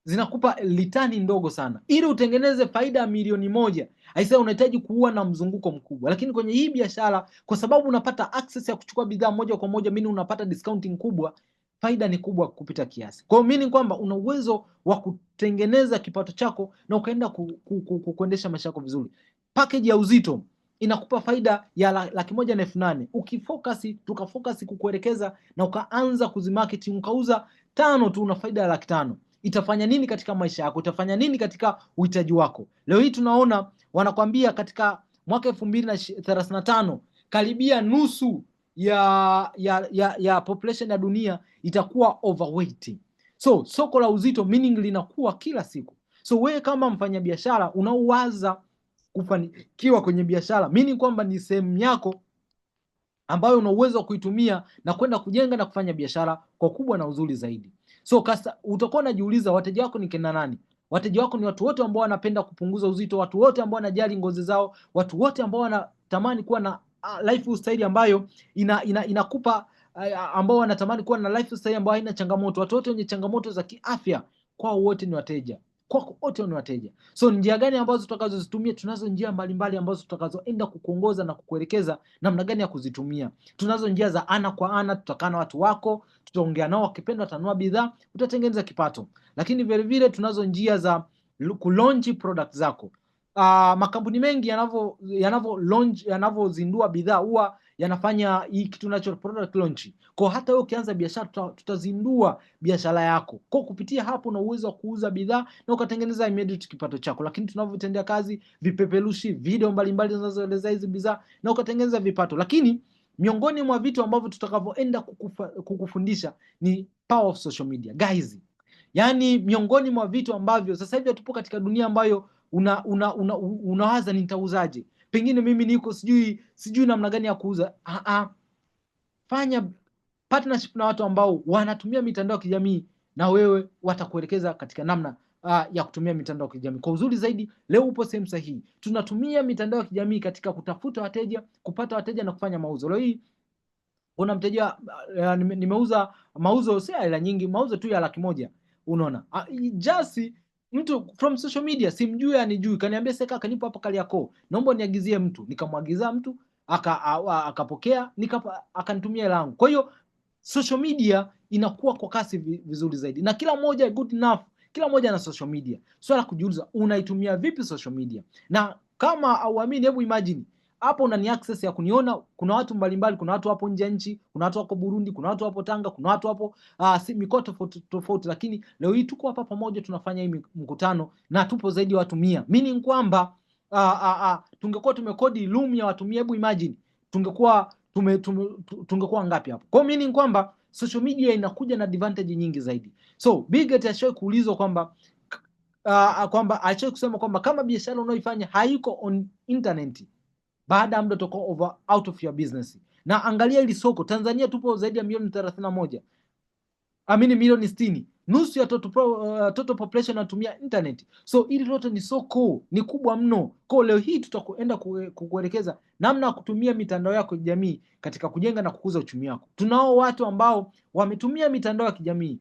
zinakupa litani ndogo sana. Ili utengeneze faida ya 1,000,000, aisee, unahitaji kuwa na mzunguko mkubwa. Lakini kwenye hii biashara, kwa sababu unapata access ya kuchukua bidhaa moja kwa moja, meaning unapata discounting kubwa, faida ni kubwa kupita kiasi. Kwa hiyo meaning kwamba una uwezo wa kutengeneza kipato chako na ukaenda kuendesha maisha yako vizuri. Package ya uzito inakupa faida ya 1,800,000. Ukifocus, tukafocus kukuelekeza na ukaanza kuzimarketing, ukauza 5 tu, una faida ya 500,000. Itafanya nini katika maisha yako? Itafanya nini katika uhitaji wako? Leo hii tunaona wanakwambia katika mwaka 2035 karibia nusu ya population ya dunia itakuwa overweight. So soko la uzito meaning linakuwa kila siku. So wewe kama mfanyabiashara unaowaza kufanikiwa kwenye biashara, meaning kwamba ni sehemu yako ambayo una uwezo wa kuitumia na kwenda kujenga na kufanya biashara kwa kubwa na uzuri zaidi. So utakuwa unajiuliza wateja wako ni kina nani? Wateja wako ni watu wote ambao wanapenda kupunguza uzito, watu wote ambao wanajali ngozi zao, watu wote ambao wanatamani kuwa na lifestyle ambayo inakupa ambao wanatamani kuwa na lifestyle ambayo haina changamoto. Watu wote wenye changamoto za kiafya, kwao wote ni wateja. Kwako wote ni wateja. So njia gani ambazo tutakazozitumia? Tunazo njia mbalimbali ambazo tutakazoenda kukuongoza na kukuelekeza namna gani ya kuzitumia. Tunazo njia za ana kwa ana, tutakaa na watu wako, tutaongea nao, wakipenda watanunua bidhaa, utatengeneza kipato. Lakini vile vile tunazo njia za kulaunch product zako. Makampuni mengi yanavozindua bidhaa huwa yanafanya hii kitu nacho product launch. Kwa hata wewe ukianza biashara, tutazindua biashara yako. Kwa kupitia hapo una uwezo wa kuuza bidhaa na ukatengeneza immediate kipato chako. Lakini tunavyotendea kazi vipeperushi, video mbalimbali zinazoeleza hizi bidhaa na ukatengeneza vipato. Lakini miongoni mwa vitu ambavyo tutakavyoenda kukufundisha ni power of social media. Guys, yani miongoni mwa vitu ambavyo sasa hivi tupo katika dunia ambayo unawaza nitauzaje? Pengine mimi niko sijui namna gani ya kuuza. Fanya partnership na watu ambao wanatumia mitandao ya kijamii na wewe watakuelekeza katika namna ya kutumia mitandao ya kijamii. Kwa uzuri zaidi, leo upo sehemu sahihi. Tunatumia mitandao ya kijamii katika kutafuta wateja, kupata wateja na kufanya mauzo. Leo hii kuna mteja nimeuza mauzo si hela nyingi, mauzo tu ya 100,000. Unaona? Just mtu from social media, simjui anijui, kaniambia sasa kaka nipo hapa Kariakoo, naomba niagizie mtu. Nikamwagiza mtu, akapokea, akanitumia hela yangu. Kwa hiyo social media inakuwa kwa kasi vizuri zaidi. Na kila mmoja good enough, kila mmoja na social media. Swala kujiuliza unaitumia vipi social media? Na kama auamini, hebu imagine hapo unani access ya kuniona, kuna watu mbalimbali, kuna watu hapo nje nchi, kuna watu wako Burundi, kuna watu hapo Tanga, kuna watu hapo mikoa tofauti, lakini leo hii tuko hapa pamoja tunafanya hii mkutano na tupo zaidi ya watu 100. Meaning kwamba tungekuwa tumekodi room ya watu 100, hebu imagine tungekuwa ngapi hapo? Kwa meaning kwamba social media inakuja na advantage nyingi zaidi. So Bill ashawahi kuulizwa kwamba ashawahi kusema kwamba kama biashara unaoifanya haiko on internet, baada ya muda utakuwa out of your business. Na angalia hili soko, Tanzania tupo zaidi ya milioni 31. Milioni 60. Nusu ya total population inatumia internet. So hili lote ni soko, ni kubwa mno. Kwa leo hii tutakwenda kukuelekeza namna ya kutumia mitandao yako ya kijamii katika kujenga na kukuza uchumi wako. Tunao watu ambao wametumia mitandao ya kijamii,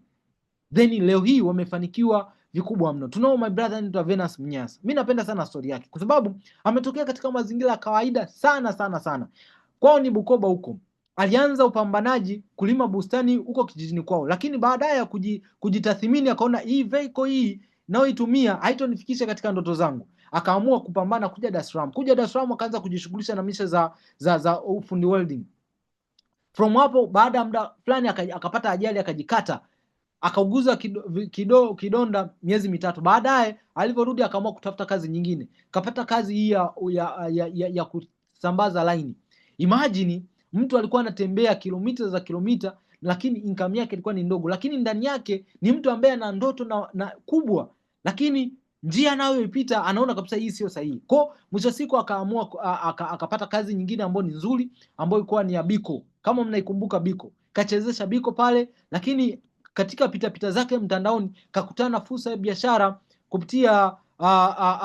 then leo hii wamefanikiwa vikubwa mno. Tunao my brother anaitwa Venus Mnyasa. Mimi napenda sana story yake kwa sababu ametokea katika mazingira ya kawaida sana. Kwao ni Bukoba huko. Alianza upambanaji kulima bustani huko kijijini kwao, lakini baadaye ya kujitathmini akaona hii vehicle hii naoitumia haitonifikisha katika ndoto zangu. Akaamua kupambana kuja Dar es Salaam. Kuja Dar es Salaam akaanza kujishughulisha na misha za ufundi welding. From hapo baada ya muda fulani akapata ajali, akajikata, akauguza kidonda miezi 3. Baadaye alivyorudi akaamua kutafuta kazi nyingine. Kapata kazi hii ya kusambaza line. Imagine mtu alikuwa anatembea kilomita lakini income yake ilikuwa ni ndogo, lakini ndani yake ni mtu ambaye ana ndoto na kubwa, lakini njia anayoipita anaona kabisa hii sio sahihi. Kwa mwisho siku akaamua akapata kazi nyingine ambayo ni nzuri, ambayo ilikuwa ni ya Biko. Kama mnaikumbuka Biko, kachezesha Biko pale, lakini katika pita zake mtandaoni kakutana fursa ya biashara kupitia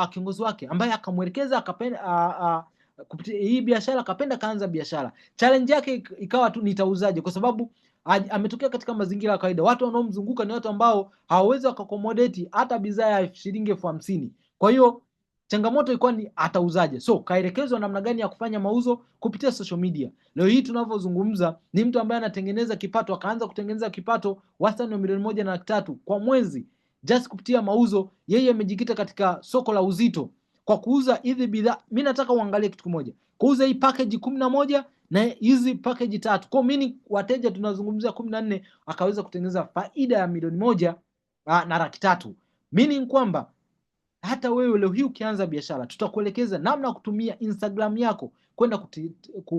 kiongozi wake ambaye akamwelekeza, akapenda kupitia hii biashara, akapenda kaanza biashara. Challenge yake ikawa tu nitauzaje, kwa sababu ametokea katika mazingira ya kawaida. Watu wanaomzunguka ni watu ambao hawawezi wakakomodate hata bidhaa ya shilingi 50,000. Kwa hiyo changamoto ilikuwa ni atauzaje. So kaelekezwa namna gani ya kufanya mauzo kupitia social media. Leo hii tunavyozungumza ni mtu ambaye anatengeneza kipato, akaanza kutengeneza kipato wastani wa 1.3 million kwa mwezi just kupitia mauzo. Yeye amejikita katika soko la uzito kwa kuuza hizi bidhaa. Mimi nataka uangalie kitu kimoja, kuuza hii package 11 na hizi package 3. Kwa mimi wateja tunazungumzia 14, akaweza kutengeneza faida ya 1,300,000. Meaning kwamba hata wewe leo hii ukianza biashara, tutakuelekeza namna ya kutumia Instagram yako kwenda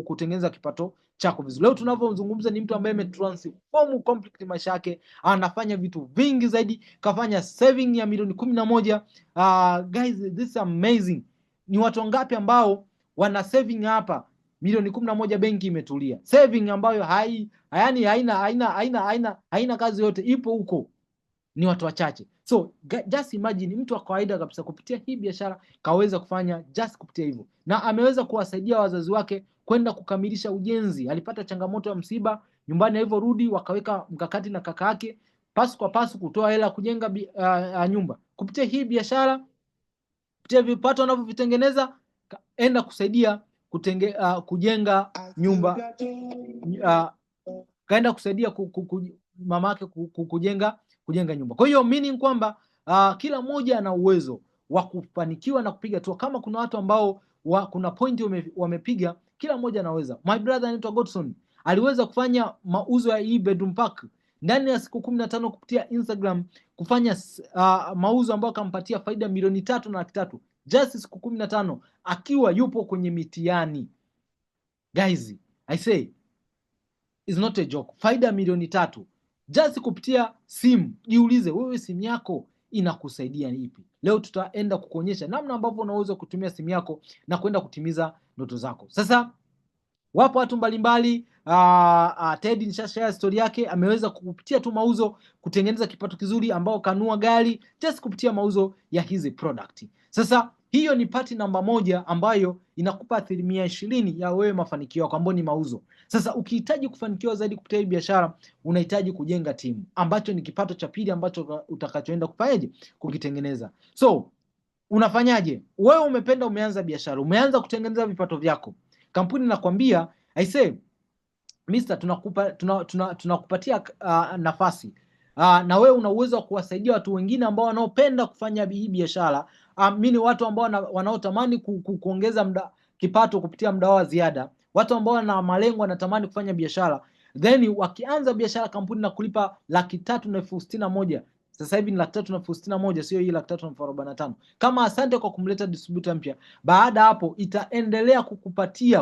kutengeneza kipato chako vizuri. Leo tunavyozungumza ni mtu ambaye ametransform complete maisha yake, anafanya vitu vingi zaidi, kafanya saving ya milioni 11. Guys, this is amazing. Ni watu wangapi ambao wana saving hapa milioni 11 benki imetulia. Saving ambayo yani haina kazi yote, ipo huko, ni watu wachache. So just imagine mtu wa kawaida kabisa kupitia hii biashara kaweza kufanya just kupitia hivyo, na ameweza kuwasaidia wazazi wake kwenda kukamilisha ujenzi. Alipata changamoto ya msiba nyumbani, alivyorudi wakaweka mkakati na kaka yake pasu kwa pasu kutoa hela kujenga nyumba kupitia hii biashara, kupitia vipato wanavyovitengeneza enda kusaidia kujenga nyumba, kaenda kusaidia mama yake kujenga nyumba. Kwa hiyo meaning kwamba kila mmoja ana uwezo wa kufanikiwa na kupiga hatua. Kama kuna watu ambao kuna point wamepiga, kila mmoja anaweza. My brother anaitwa Godson aliweza kufanya mauzo ya hii bedroom park ndani ya siku 15 kupitia Instagram, kufanya mauzo ambayo akampatia faida milioni 3.3 just siku 15 akiwa yupo kwenye mitihani. Guys, I say is not a joke. Faida milioni 3 just kupitia simu. Jiulize wewe, simu yako inakusaidia ipi? Leo tutaenda kukuonyesha namna ambavyo unaweza kutumia simu yako na kwenda kutimiza ndoto zako. Sasa wapo watu mbalimbali. Ted nishashare story yake, ameweza kupitia tu mauzo kutengeneza kipato kizuri, ambao kanua gari just kupitia mauzo ya hizi product. Sasa hiyo ni pati namba 1 ambayo inakupa 20% ya wewe mafanikio yako, ambayo ni mauzo. Sasa ukihitaji kufanikiwa zaidi kupitia hii biashara, unahitaji kujenga timu, ambacho ni kipato cha pili ambacho utakachoenda kufanyaje kukitengeneza. So unafanyaje? Wewe umependa, umeanza biashara, umeanza kutengeneza vipato vyako, kampuni inakwambia I say Mister, tunakupatia nafasi na wewe una uwezo wa kuwasaidia watu wengine ambao wanaopenda kufanya hii biashara, mimi watu ambao wanaotamani kuongeza kipato kupitia muda wa ziada, watu ambao wana malengo wanatamani kufanya biashara, then wakianza biashara kampuni na kulipa 361,000. Sasa hivi ni 361,000, sio hii 345,000. Kama asante kwa kumleta distributor mpya. Baada hapo itaendelea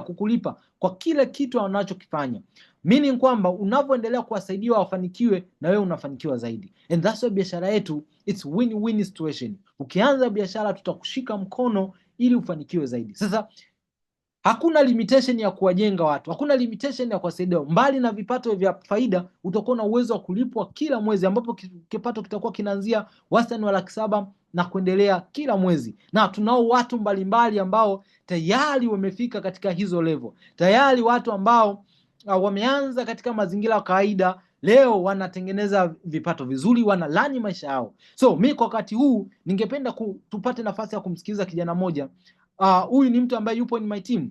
kukulipa kwa kile kitu anachokifanya. Meaning kwamba unavyoendelea kuwasaidia wafanikiwe, na wewe unafanikiwa zaidi. And that's why biashara yetu it's win-win situation. Ukianza biashara tutakushika mkono ili ufanikiwe zaidi. Sasa hakuna limitation ya kuwajenga watu, hakuna limitation ya kuwasaidia. Mbali na vipato vya faida, utakuwa na uwezo wa kulipwa kila mwezi, ambapo kipato kitakuwa kinaanzia wastani wa 700,000 na kuendelea kila mwezi. Na tunao watu mbalimbali ambao tayari wamefika katika hizo level. Tayari watu ambao wameanza katika mazingira ya kawaida, leo wanatengeneza vipato vizuri, wanalani maisha yao. So mimi kwa wakati huu ningependa tupate nafasi ya kumsikiliza kijana mmoja. Huyu ni mtu ambaye yupo in my team.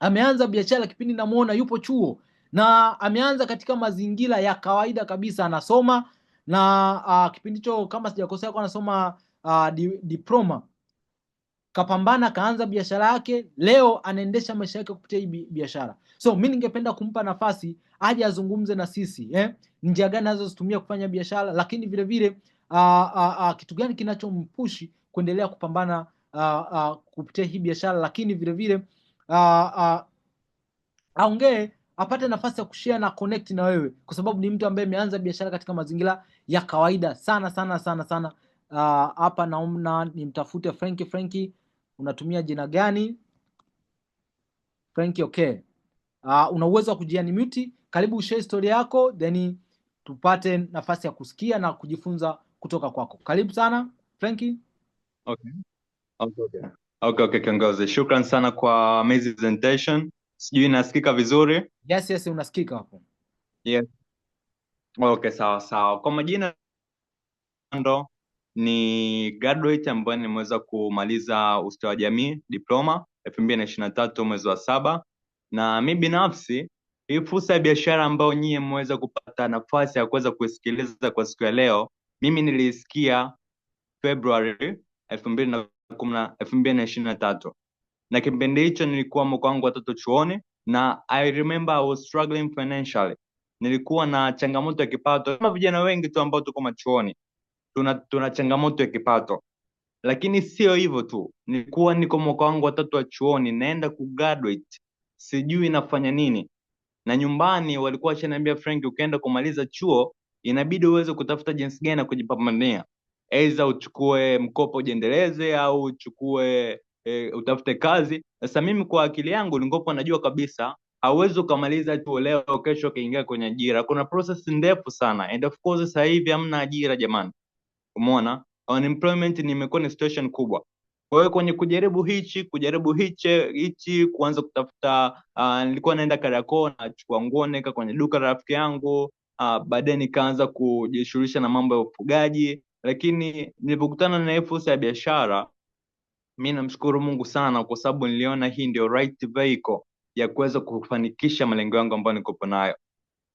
Ameanza biashara kipindi namuona yupo chuo, na ameanza katika mazingira ya kawaida kabisa, anasoma na kipindi hicho kama sijakosea kwa anasoma diploma. Kapambana, kaanza biashara yake, leo anaendesha maisha yake kupitia hii biashara. So mimi ningependa kumpa nafasi aje azungumze na sisi njia gani anazozitumia kufanya biashara, lakini vile vile kitu gani kinachompushi kuendelea kupambana kupitia hii biashara, lakini vile vile aongee, apate nafasi ya kushare na connect na wewe, kwa sababu ni mtu ambaye ameanza biashara katika mazingira ya kawaida sana. Hapa naomba nimtafute Frankie. Unatumia jina gani Frankie? Okay. Una uwezo wa kujiunmute. Karibu ushare story yako, then tupate nafasi ya kusikia na kujifunza kutoka kwako. Karibu sana Frankie. Okay, kiongozi. Shukran sana kwa amazing presentation. Sijui nasikika vizuri? Yes, unasikika hapo. Yes. Okay, sawa. Kwa majina ndo ni graduate ambaye nimeweza kumaliza ustawi wa jamii diploma 2023 mwezi wa 7, na mimi binafsi hii fursa ya biashara ambayo nyie mmeweza kupata nafasi ya kuweza kusikiliza kwa siku ya leo, mimi nilisikia February 2023, na kipindi hicho nilikuwa mwaka wangu watoto chuoni, na I remember I was struggling financially. Nilikuwa na changamoto ya kipato kama vijana wengi tu ambao tuko machuoni tuna changamoto ya kipato. Lakini sio hivyo tu, nilikuwa niko mwaka wangu watatu wa chuoni, naenda kugraduate, sijui nafanya nini, na nyumbani walikuwa washaniambia, Frank, ukienda kumaliza chuo inabidi uweze kutafuta jinsi gani ya kujipambania, aidha uchukue mkopo ujiendeleze au uchukue utafute kazi. Sasa mimi kwa akili yangu nilikuwa najua kabisa hauwezi ukamaliza tu leo kesho ukaingia kwenye ajira, kuna process ndefu sana, and of course sasa hivi hamna ajira jamani, umeona unemployment imekuwa ni situation kubwa. Kwa hiyo kwenye kujaribu hichi kuanza kutafuta, nilikuwa naenda Kariakoo nachukua nguo naweka kwenye duka la rafiki yangu, baadaye nikaanza kujishughulisha na mambo ya ufugaji, lakini nilipokutana na hii fursa ya biashara, mimi namshukuru Mungu sana kwa sababu niliona hii ndio right vehicle ya kuweza kufanikisha malengo yangu ambayo niko nayo.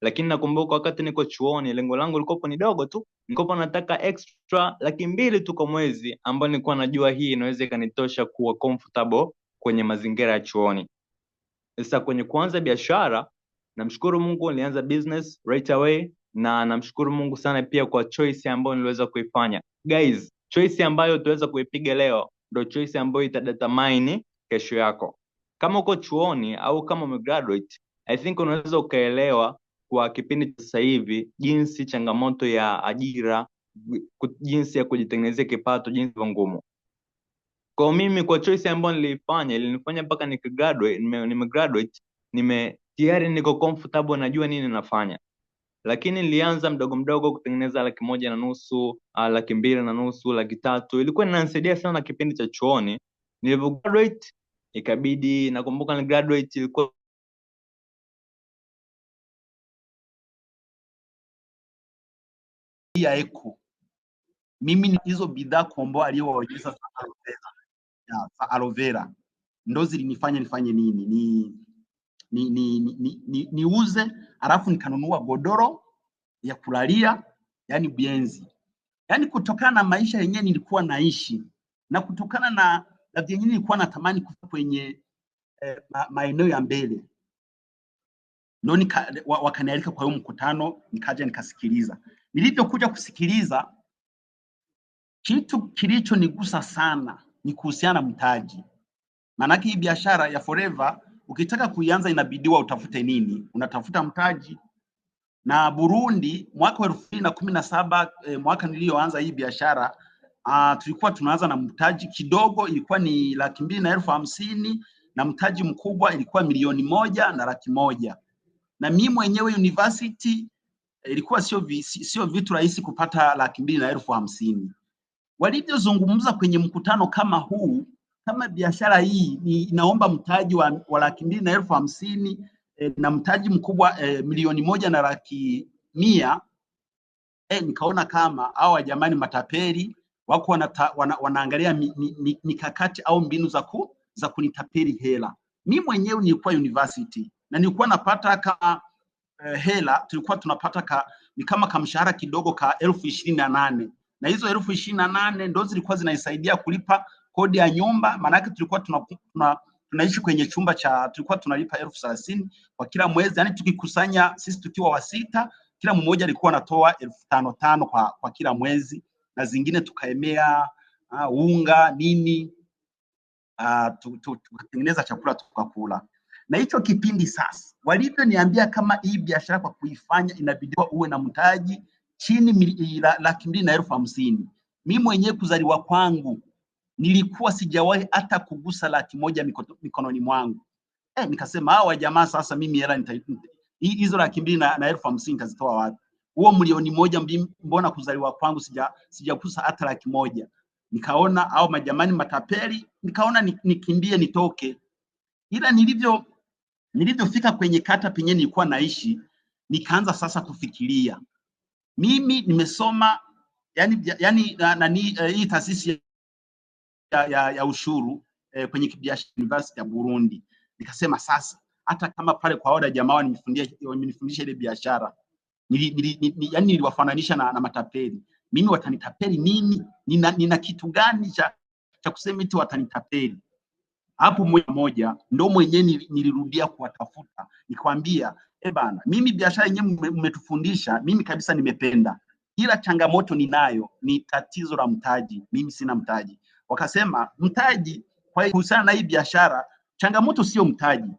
Lakini nakumbuka wakati niko chuoni lengo langu lilikuwa ni dogo tu, nilikuwa nataka extra 200,000 tu kwa mwezi, ambayo nilikuwa najua hii inaweza ikanitosha kuwa comfortable kwenye mazingira ya chuoni. Sasa kwenye kuanza biashara, namshukuru Mungu nilianza business right away, na namshukuru Mungu sana pia kwa choice ambayo niliweza kuifanya. Guys, choice ambayo tuweza kuipiga leo ndio choice ambayo itadetermine kesho yako. Kama uko chuoni au kama umegraduate, I think unaweza ukaelewa kwa kipindi cha sasa hivi jinsi changamoto ya ajira, jinsi ya kujitengenezea kipato, jinsi ngumu. Kwa mimi kwa choice ambayo nilifanya ilinifanya mpaka nimegraduate tayari niko comfortable, najua nini nafanya. Lakini nilianza mdogo mdogo kutengeneza 1,500,000, 2,500,000, 300,000. Ilikuwa inanisaidia sana kipindi cha chuoni. Nilipograduate ikabidi, nakumbuka ni graduate ilikuwa ya Eko. Mimi ni hizo bidhaa Komboa aliyowaonyesha za aloe vera ndo zilinifanya nifanye nini, niuze, halafu nikanunua godoro ya kulalia, yani bienzi. Yani kutokana na maisha yenyewe nilikuwa naishi na kutokana na vyenyewe nilikuwa natamani kufika kwenye maeneo ya mbele, ndio wakanialika kwa hiyo mkutano, nikaja nikasikiliza. Nilivyokuja kusikiliza, kitu kilichonigusa sana ni kuhusiana na mtaji. Maana hii biashara ya Forever ukitaka kuianza inabidiwa utafute nini? Unatafuta mtaji. Na Burundi mwaka wa 2017, mwaka nilioanza hii biashara, tulikuwa tunaanza na mtaji kidogo, ilikuwa ni 250,000, na mtaji mkubwa ilikuwa 1,100,000 na 100,000. Na mimi mwenyewe university ilikuwa sio vitu rahisi kupata 250,000. Walivyozungumza kwenye mkutano kama huu, kama biashara hii inaomba mtaji wa 250,000 na mtaji mkubwa 1,100,000 na 100,000, nikaona kama hao jamani matapeli wako wanaangalia mikakati au mbinu za kunitapeli hela. Mimi mwenyewe nilikuwa university na nilikuwa napata kama hela, tulikuwa tunapata ni kama kamshahara kidogo ka 28,000, na hizo 28,000 ndo zilikuwa zinaisaidia kulipa kodi ya nyumba. Maana yake tulikuwa tunaishi kwenye chumba tulikuwa tunalipa 30,000 kwa kila mwezi, yani tukikusanya sisi tukiwa wasita, kila mmoja alikuwa anatoa 5,500 kwa kila mwezi, na zingine tukaemea unga nini, tukatengeneza chakula tukakula. Na hicho kipindi sasa walivyoniambia kama hii biashara kwa kuifanya inabidiwa uwe na mtaji chini 250,000, mimi mwenyewe kuzaliwa kwangu nilikuwa sijawahi hata kugusa 100,000 mikononi mwangu. Nikasema hawa jamaa sasa mimi hela hizo 250,000 nitazitoa wapi? Huo 1,000,000 mbona kuzaliwa kwangu sijagusa hata 100,000? Nikaona hao majamani matapeli, nikaona nikimbie nitoke. Ila nilivyofika kwenye kata penye nilikuwa naishi, nikaanza sasa kufikiria. Mimi nimesoma hii taasisi ya ushuru kwenye biashara University ya Burundi. Nikasema sasa hata kama pale kwa wale jamaa wamenifundisha ile biashara, niliwafananisha na matapeli. Mimi watanitapeli nini? Nina kitu gani cha kusema eti watanitapeli? Hapo moja ndo mwenyewe nilirudia kuwatafuta, nikwambia bana, mimi biashara yenyewe mmetufundisha, mimi kabisa nimependa, ila changamoto ninayo ni tatizo la mtaji. Mimi sina mtaji. Wakasema mtaji kwa kuhusiana na hii biashara, changamoto sio mtaji.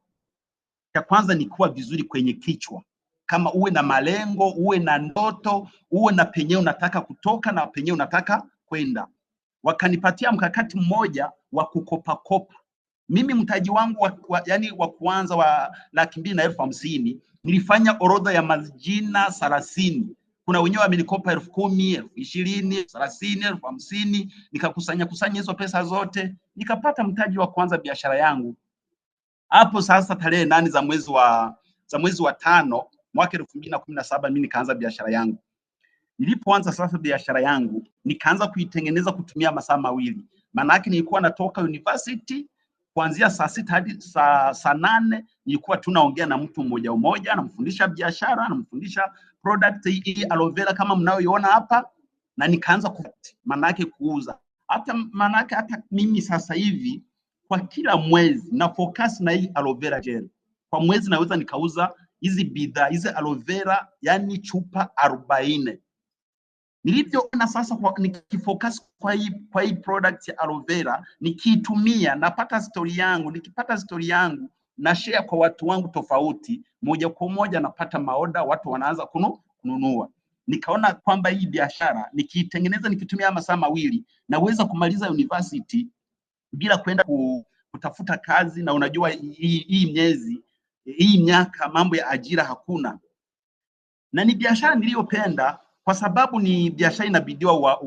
Cha kwanza ni kuwa vizuri kwenye kichwa, kama uwe na malengo, uwe na ndoto, uwe na penye unataka kutoka na penye unataka kwenda. Wakanipatia mkakati mmoja wa kukopa. Mimi mtaji wangu wa kuanza wa 250,000 nilifanya orodha ya majina 30. Kuna wenyewe wamenikopa 10,000, 20,000, 30,000, 50,000, nikakusanya hizo pesa zote, nikapata mtaji wa kuanza biashara yangu. Hapo sasa tarehe 8 za mwezi wa 5 mwaka 2017 mimi nikaanza biashara yangu. Nilipoanza sasa biashara yangu, nikaanza kuitengeneza kutumia masaa mawili. Maana yake nilikuwa natoka university kuanzia saa 6 hadi saa 8, nilikuwa tunaongea na mtu mmoja, namfundisha biashara, namfundisha product hii aloe vera kama mnayoiona hapa, na nikaanza kuuza. Hata mimi sasa hivi kwa kila mwezi na focus na hii aloe vera gel. Kwa mwezi naweza nikauza hizi bidhaa hizi aloe vera, yani chupa 40. Nilivyoona sasa nikifocus kwa hii product ya aloe vera, nikiitumia napata story yangu, nikipata story yangu na share kwa watu wangu tofauti, moja kwa moja napata maoda, watu wanaanza kununua. Nikaona kwamba hii biashara nikiitengeneza nikitumia masaa mawili naweza kumaliza university bila kwenda kutafuta kazi, na unajua hii miaka mambo ya ajira hakuna. Na ni biashara niliyopenda kwa sababu ni biashara inabidiwa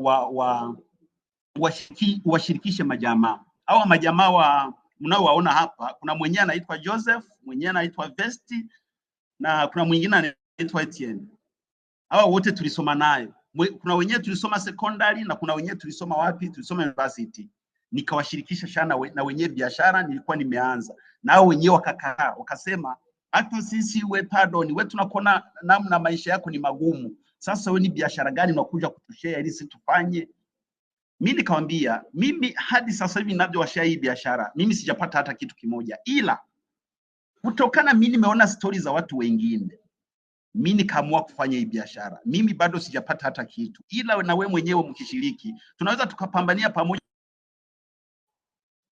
washirikishe majamaa. Hawa majamaa mnaowaona hapa, kuna mwenyewe anaitwa Joseph, mwenyewe anaitwa Vesti, na kuna mwingine anaitwa Etienne. Hawa wote tulisoma nayo. Kuna wenyewe tulisoma secondary na kuna wenyewe tulisoma wapi? Tulisoma university. Nikawashirikisha sana na wenyewe biashara nilikuwa nimeanza. Nao wenyewe wakakaa, wakasema hata sisi pardon, tunakuona namna maisha yako ni magumu. Sasa wewe ni biashara gani unakuja kutushare ili sisi tufanye? Mimi nikamwambia, mimi hadi sasa hivi ninavyowashare hii biashara, mimi sijapata hata kitu kimoja, ila kutokana mimi nimeona story za watu wengine, mimi nikaamua kufanya hii biashara. Mimi bado sijapata hata kitu, ila na wewe mwenyewe mkishiriki tunaweza tukapambania pamoja.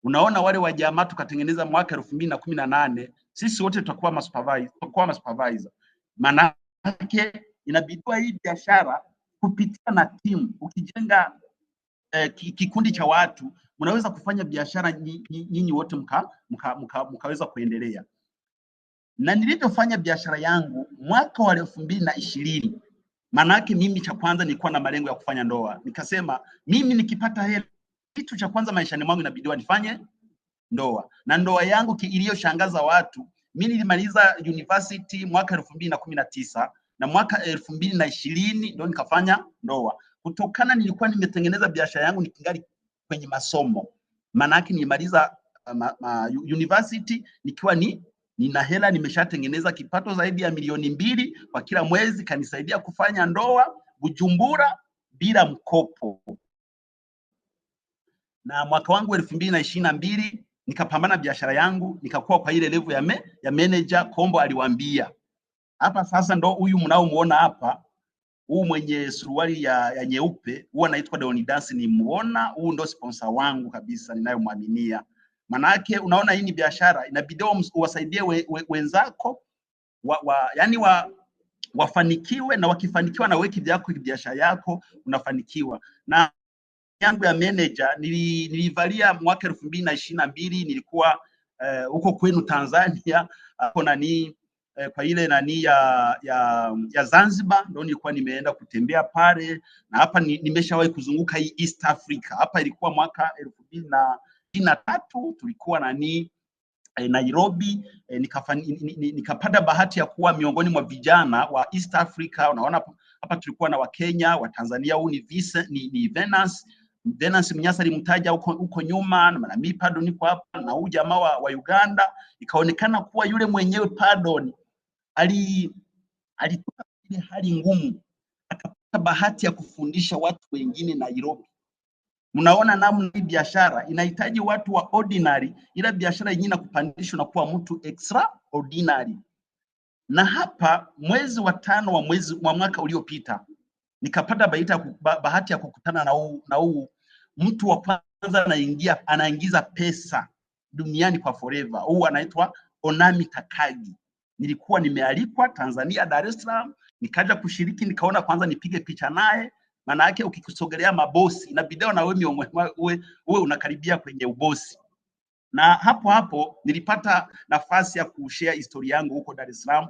Unaona wale wa jamaa tukatengeneza mwaka 2018, sisi wote tutakuwa supervisor. Maana yake inabidua hii biashara kupitia na timu. Ukijenga kikundi cha watu, mnaweza kufanya biashara nyinyi wote mkaweza kuendelea. Na nilivyofanya biashara yangu mwaka wa 2020, maana yake mimi cha kwanza nilikuwa na malengo ya kufanya ndoa. Nikasema mimi nikipata hela, kitu cha kwanza maishani mwangu inabidi nifanye ndoa. Na ndoa yangu iliyoshangaza watu, mimi nilimaliza university mwaka 2019 na mwaka 2020 ndio nikafanya ndoa. Kutokana nilikuwa nimetengeneza biashara yangu nikingali kwenye masomo. Maana yake nilimaliza university nikiwa nina hela, nimeshatengeneza kipato zaidi ya milioni 2 kwa kila mwezi, kanisaidia kufanya ndoa Bujumbura bila mkopo. Na mwaka wangu 2022 nikapambana biashara yangu, nikakuwa kwa ile level ya manager. Kombo aliwaambia hapa sasa, ndo huyu mnaomuona hapa, huu mwenye suruali ya nyeupe, huwa anaitwa Leonidas, ni muona, huu ndo sponsor wangu kabisa ninayomwaminia. Manake unaona hii ni biashara, inabidi uwasaidie wenzako yani wafanikiwe, na wakifanikiwa na wewe vyako biashara yako unafanikiwa. Na yangu ya manager nilivalia mwaka 2022, nilikuwa huko kwenu Tanzania, hapo kwa ile ya Zanzibar, ndio nilikuwa nimeenda kutembea pale. Na hapa nimeshawahi kuzunguka hii East Africa. Hapa ilikuwa mwaka 2023, tulikuwa Nairobi. Nikapata bahati ya kuwa miongoni mwa vijana wa East Africa. Unaona hapa tulikuwa na Wakenya, wa Tanzania, huu ni Venance Mnyasa alimtaja huko nyuma, na mimi pardon niko hapa, na huyu jamaa wa Uganda. Ikaonekana kuwa yule mwenyewe pardon alitoka ile hali ngumu, akapata bahati ya kufundisha watu wengine Nairobi. Mnaona namna hii biashara inahitaji watu wa ordinary, ila biashara yenyewe inakupandisha na kuwa mtu extraordinary. Na hapa mwezi wa 5 wa mwaka uliopita nikapata bahati ya kukutana na huu mtu wa kwanza anaingiza pesa duniani kwa forever. Huu anaitwa Onami Takagi. Nilikuwa nimealikwa Tanzania, Dar es Salaam, nikaja kushiriki. Nikaona kwanza nipige picha naye, Maana yake ukikusogelea mabosi inabidi na wewe uwe unakaribia kwenye ubosi. Na hapo hapo nilipata nafasi ya kushare historia yangu huko Dar es Salaam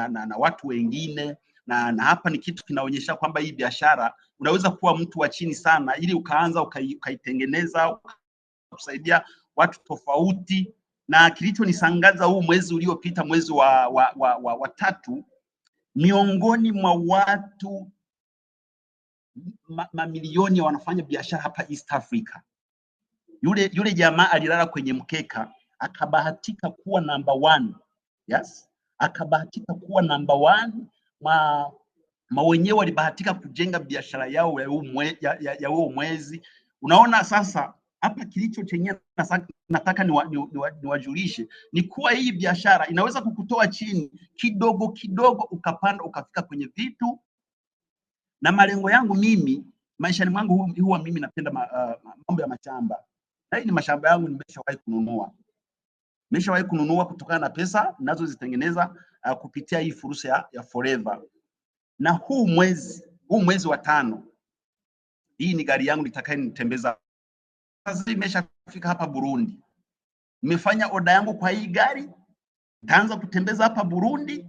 na watu wengine na hapa ni kitu kinaonyesha kwamba hii biashara unaweza kuwa mtu wa chini sana ili ukaanza ukaitengeneza kusaidia watu tofauti. Na kilichonisangaza huu mwezi uliopita, mwezi wa tatu, miongoni mwa watu mamilioni wanafanya biashara hapa East Africa, yule jamaa alilala kwenye mkeka akabahatika kuwa number 1. Yes, akabahatika kuwa number 1. Wenyewe walibahatika kujenga biashara yao ya huo mwezi. Unaona sasa hapa kilicho chenye nataka niwajulishe ni kuwa hii biashara inaweza kukutoa chini kidogo kidogo ukapanda ukafika kwenye vitu. Na malengo yangu mimi maishani mwangu huwa mimi napenda mambo ya mashamba. Na hii ni mashamba yangu nimeshawahi kununua kutokana na pesa ninazozitengeneza kupitia hii fursa ya Forever. Na huu mwezi wa 5 hii ni gari yangu nitakayonitembeza. Sasa imeshafika hapa Burundi. Nimefanya oda yangu kwa hii gari, nitaanza kutembeza hapa Burundi.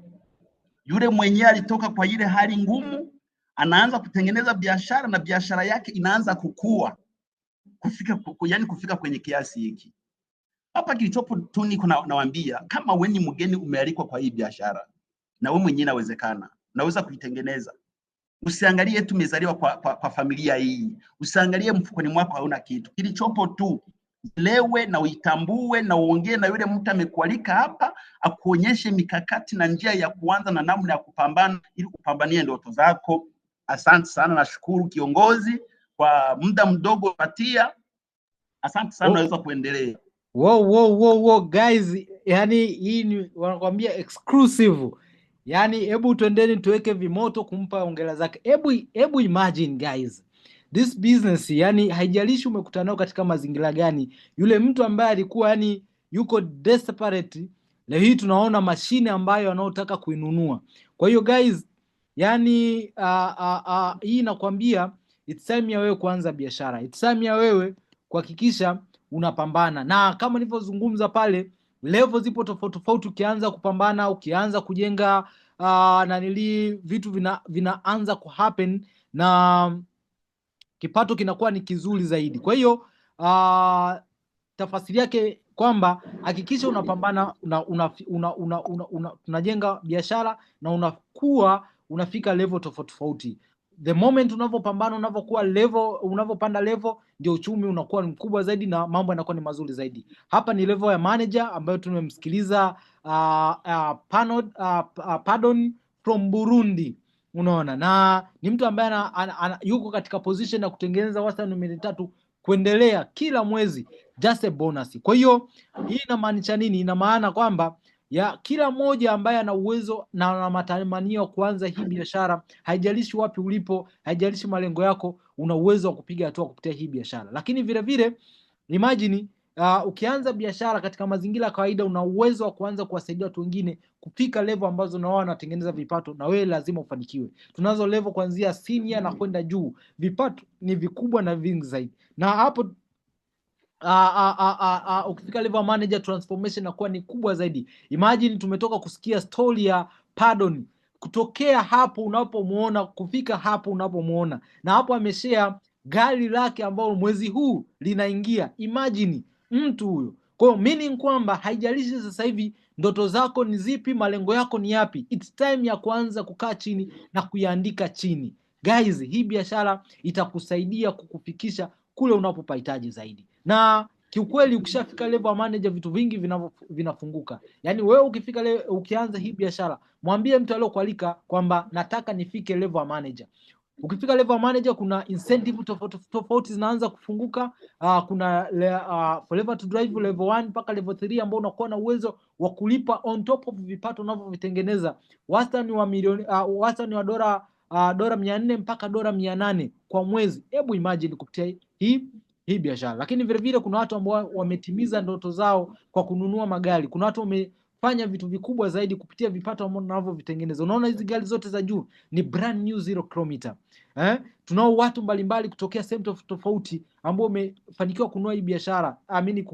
Yule mwenyewe alitoka kwa ile hali ngumu, anaanza kutengeneza biashara na biashara yake inaanza kukua kufika kwenye kiasi hiki. Hapa kilichopo tu niko nawaambia, kama wewe ni mgeni umealikwa kwa hii biashara na wewe mwenyewe inawezekana, unaweza kuitengeneza. Usiangalie tu umezaliwa kwa familia hii, usiangalie mfukoni mwako hauna kitu. Kilichopo tu lewe na uitambue na uongee na yule mtu amekualika hapa, akuonyeshe mikakati na njia ya kuanza na namna ya kupambana ili kupambania ndoto zako. Asante sana, nashukuru kiongozi kwa muda mdogo patia. Asante sana, naweza kuendelea. Wow guys, yani hii ni wanakuambia exclusive. Yani hebu twendeni tuweke vimoto kumpa ongera zake. Hebu imagine guys, this business, yani haijalishi umekutana nao katika mazingira gani, yule mtu ambaye alikuwa yani yuko desperate, leo hii tunaona mashine ambayo anaotaka kuinunua. Kwa hiyo guys, yani hii nakwambia it's time ya wewe kuanza biashara, it's time ya wewe kuhakikisha unapambana. Na kama nilivyozungumza pale, level zipo tofauti. Ukianza kupambana, ukianza kujenga vitu vinaanza kuhappen na kipato kinakuwa ni kizuri zaidi. Kwa hiyo tafasiri yake kwamba hakikisha unapambana, tunajenga biashara na unakuwa unafika level tofauti. The moment unavyopambana, unavyokuwa level, unavyopanda level, ndio uchumi unakuwa mkubwa zaidi na mambo yanakuwa ni mazuri zaidi. Hapa ni level ya manager ambayo tumemsikiliza Pardon from Burundi. Unaona, na ni mtu ambaye yuko katika position ya kutengeneza wastani $3 kuendelea kila mwezi, just a bonus. Kwa hiyo hii inamaanisha nini? Ina maana kwamba ya kila mmoja ambaye ana uwezo na ana matamanio kuanza hii biashara, haijalishi wapi ulipo, haijalishi malengo yako, una uwezo wa kupiga hatua kupitia hii biashara. Lakini vile vile imagine ukianza biashara katika mazingira ya kawaida, una uwezo wa kuanza kuwasaidia watu wengine kufika level ambazo na wao wanatengeneza vipato, na wewe lazima ufanikiwe. Tunazo level kuanzia senior na kwenda juu, vipato ni vikubwa na vingi zaidi. Na hapo ukifika level manager, transformation inakuwa ni kubwa zaidi. Imagine tumetoka kusikia story ya Pardon, kutokea hapo unapomuona kufika hapo unapomuona, na hapo ameshare gari lake ambalo mwezi huu linaingia. Imagine mtu huyo. Kwa hiyo meaning kwamba haijalishi sasa hivi ndoto zako ni zipi, malengo yako ni yapi, it's time ya kuanza kukaa chini na kuiandika chini. Guys, hii biashara itakusaidia kukufikisha kule unapopahitaji zaidi. Na kiukweli ukishafika level manager, vitu vingi vinafunguka. Yani wewe ukifika ukianza hii biashara, mwambie mtu aliyokualika kwamba nataka nifike level manager. Ukifika level manager, kuna incentive tofauti zinaanza kufunguka. Kuna Forever to Drive level 1 mpaka level 3 ambao unakuwa na uwezo wa kulipa on top of vipato unavyovitengeneza. Wastani wa milioni wastani wa dola $400 mpaka $800 kwa mwezi. Hebu imagine kupitia hii biashara. Lakini vile vile kuna watu ambao wametimiza ndoto zao kwa kununua magari. Kuna watu fanya vitu vikubwa zaidi kupitia vipato ambavyo mnavyovitengeneza. Unaona hizi gari zote za juu ni brand new 0 kilometer. Tunao watu mbalimbali kutokea sehemu tofauti ambao wamefanikiwa kununua hii biashara,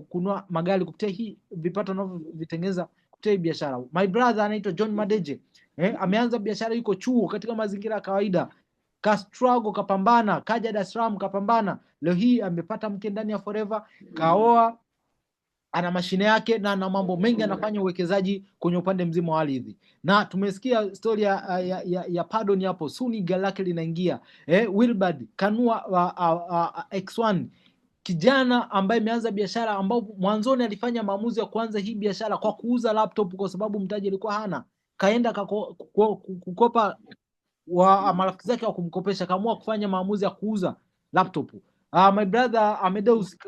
kununua magari kupitia hii vipato wanavyovitengeneza kupitia hii biashara. My brother anaitwa John Madeje, ameanza biashara, yuko chuo katika mazingira ya kawaida, ka struggle, kapambana, kaja Dar es Salaam kapambana, leo hii amepata mke ndani ya Forever, kaoa, ana mashine yake na ana mambo mengi, anafanya uwekezaji kwenye upande mzima wa ardhi. Na tumesikia story ya Pardon hapo, suni gari lake linaingia. Wilbard kanua X1, kijana ambaye ameanza biashara, ambao mwanzoni alifanya maamuzi ya kuanza hii biashara kwa kuuza laptop kwa sababu mtaji alikuwa hana, kaenda kukopa wa marafiki zake wa kumkopesha, kaamua kufanya maamuzi ya kuuza laptop. My brother Amedeus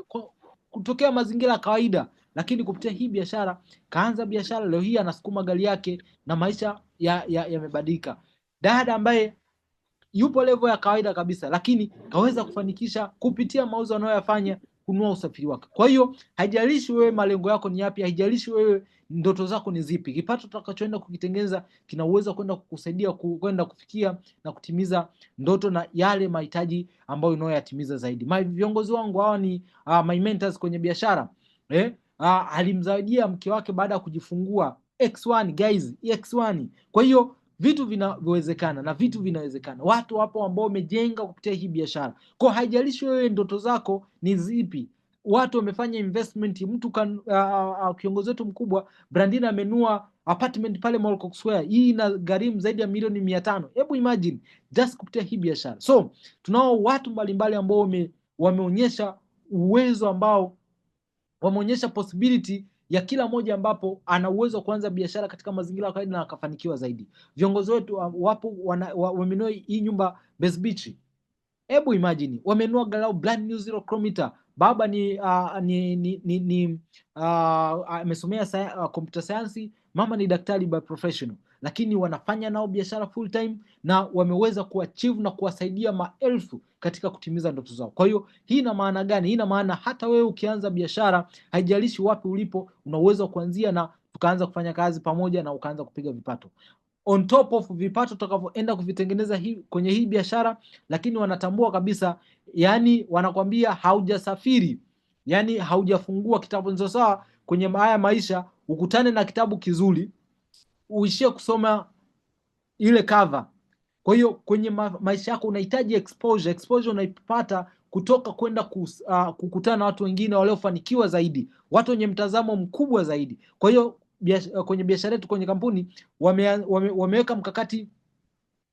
kutokea mazingira ya kawaida, lakini kupitia hii biashara kaanza biashara, leo hii anasukuma gari yake na maisha yamebadilika. Dada ambaye yupo level ya kawaida kabisa, lakini kaweza kufanikisha kupitia mauzo anayoyafanya kununua usafiri wake. Kwa hiyo haijalishi wewe malengo yako ni yapi, haijalishi wewe ndoto zako ni zipi, kipato utakachoenda kukitengeneza kina uwezo kwenda kukusaidia kwenda kufikia na kutimiza ndoto na yale mahitaji ambayo unayoyatimiza zaidi. Viongozi wangu hawa ni my mentors kwenye biashara. Alimzawadia mke wake baada ya kujifungua X1, guys, X1. Kwa hiyo vitu vinawezekana na vitu vinawezekana. Watu wapo ambao wamejenga kupitia hii biashara. Kwa haijalishi wewe ndoto zako ni zipi, watu wamefanya investment. Mtu kiongozi wetu mkubwa Brandina amenua apartment pale Mall Cox Square, hii ina gharimu zaidi ya milioni 500. Hebu imagine just kupitia hii biashara. So tunao watu mbalimbali ambao wameonyesha uwezo, ambao wameonyesha possibility ya kila mmoja ambapo ana uwezo kuanza biashara katika mazingira ya kawaida na akafanikiwa zaidi. Viongozi wetu wapo wamenunua hii nyumba Best Beach. Hebu imagine wamenunua galau brand new 0 kilometer. Baba amesomea computer science, mama ni daktari by professional, lakini wanafanya nao biashara full time na wameweza kuachieve na kuwasaidia maelfu katika kutimiza ndoto zao. Kwa hiyo hii ina maana gani? Hii ina maana hata wewe ukianza biashara, haijalishi wapi ulipo, una uwezo kuanzia na tukaanza kufanya kazi pamoja na ukaanza kupiga vipato. On top of vipato utakavyoenda kuvitengeneza kwenye hii biashara, lakini wanatambua kabisa, yani wanakwambia haujasafiri, yani haujafungua kitabu. Ndio sawa kwenye haya maisha, ukutane na kitabu kizuri uishie kusoma ile cover. Kwa hiyo kwenye maisha yako unahitaji exposure. Exposure unaipata kutoka kwenda kukutana na watu wengine waliofanikiwa zaidi, watu wenye mtazamo mkubwa zaidi. Kwa hiyo kwenye biashara yetu, kwenye kampuni wameweka mkakati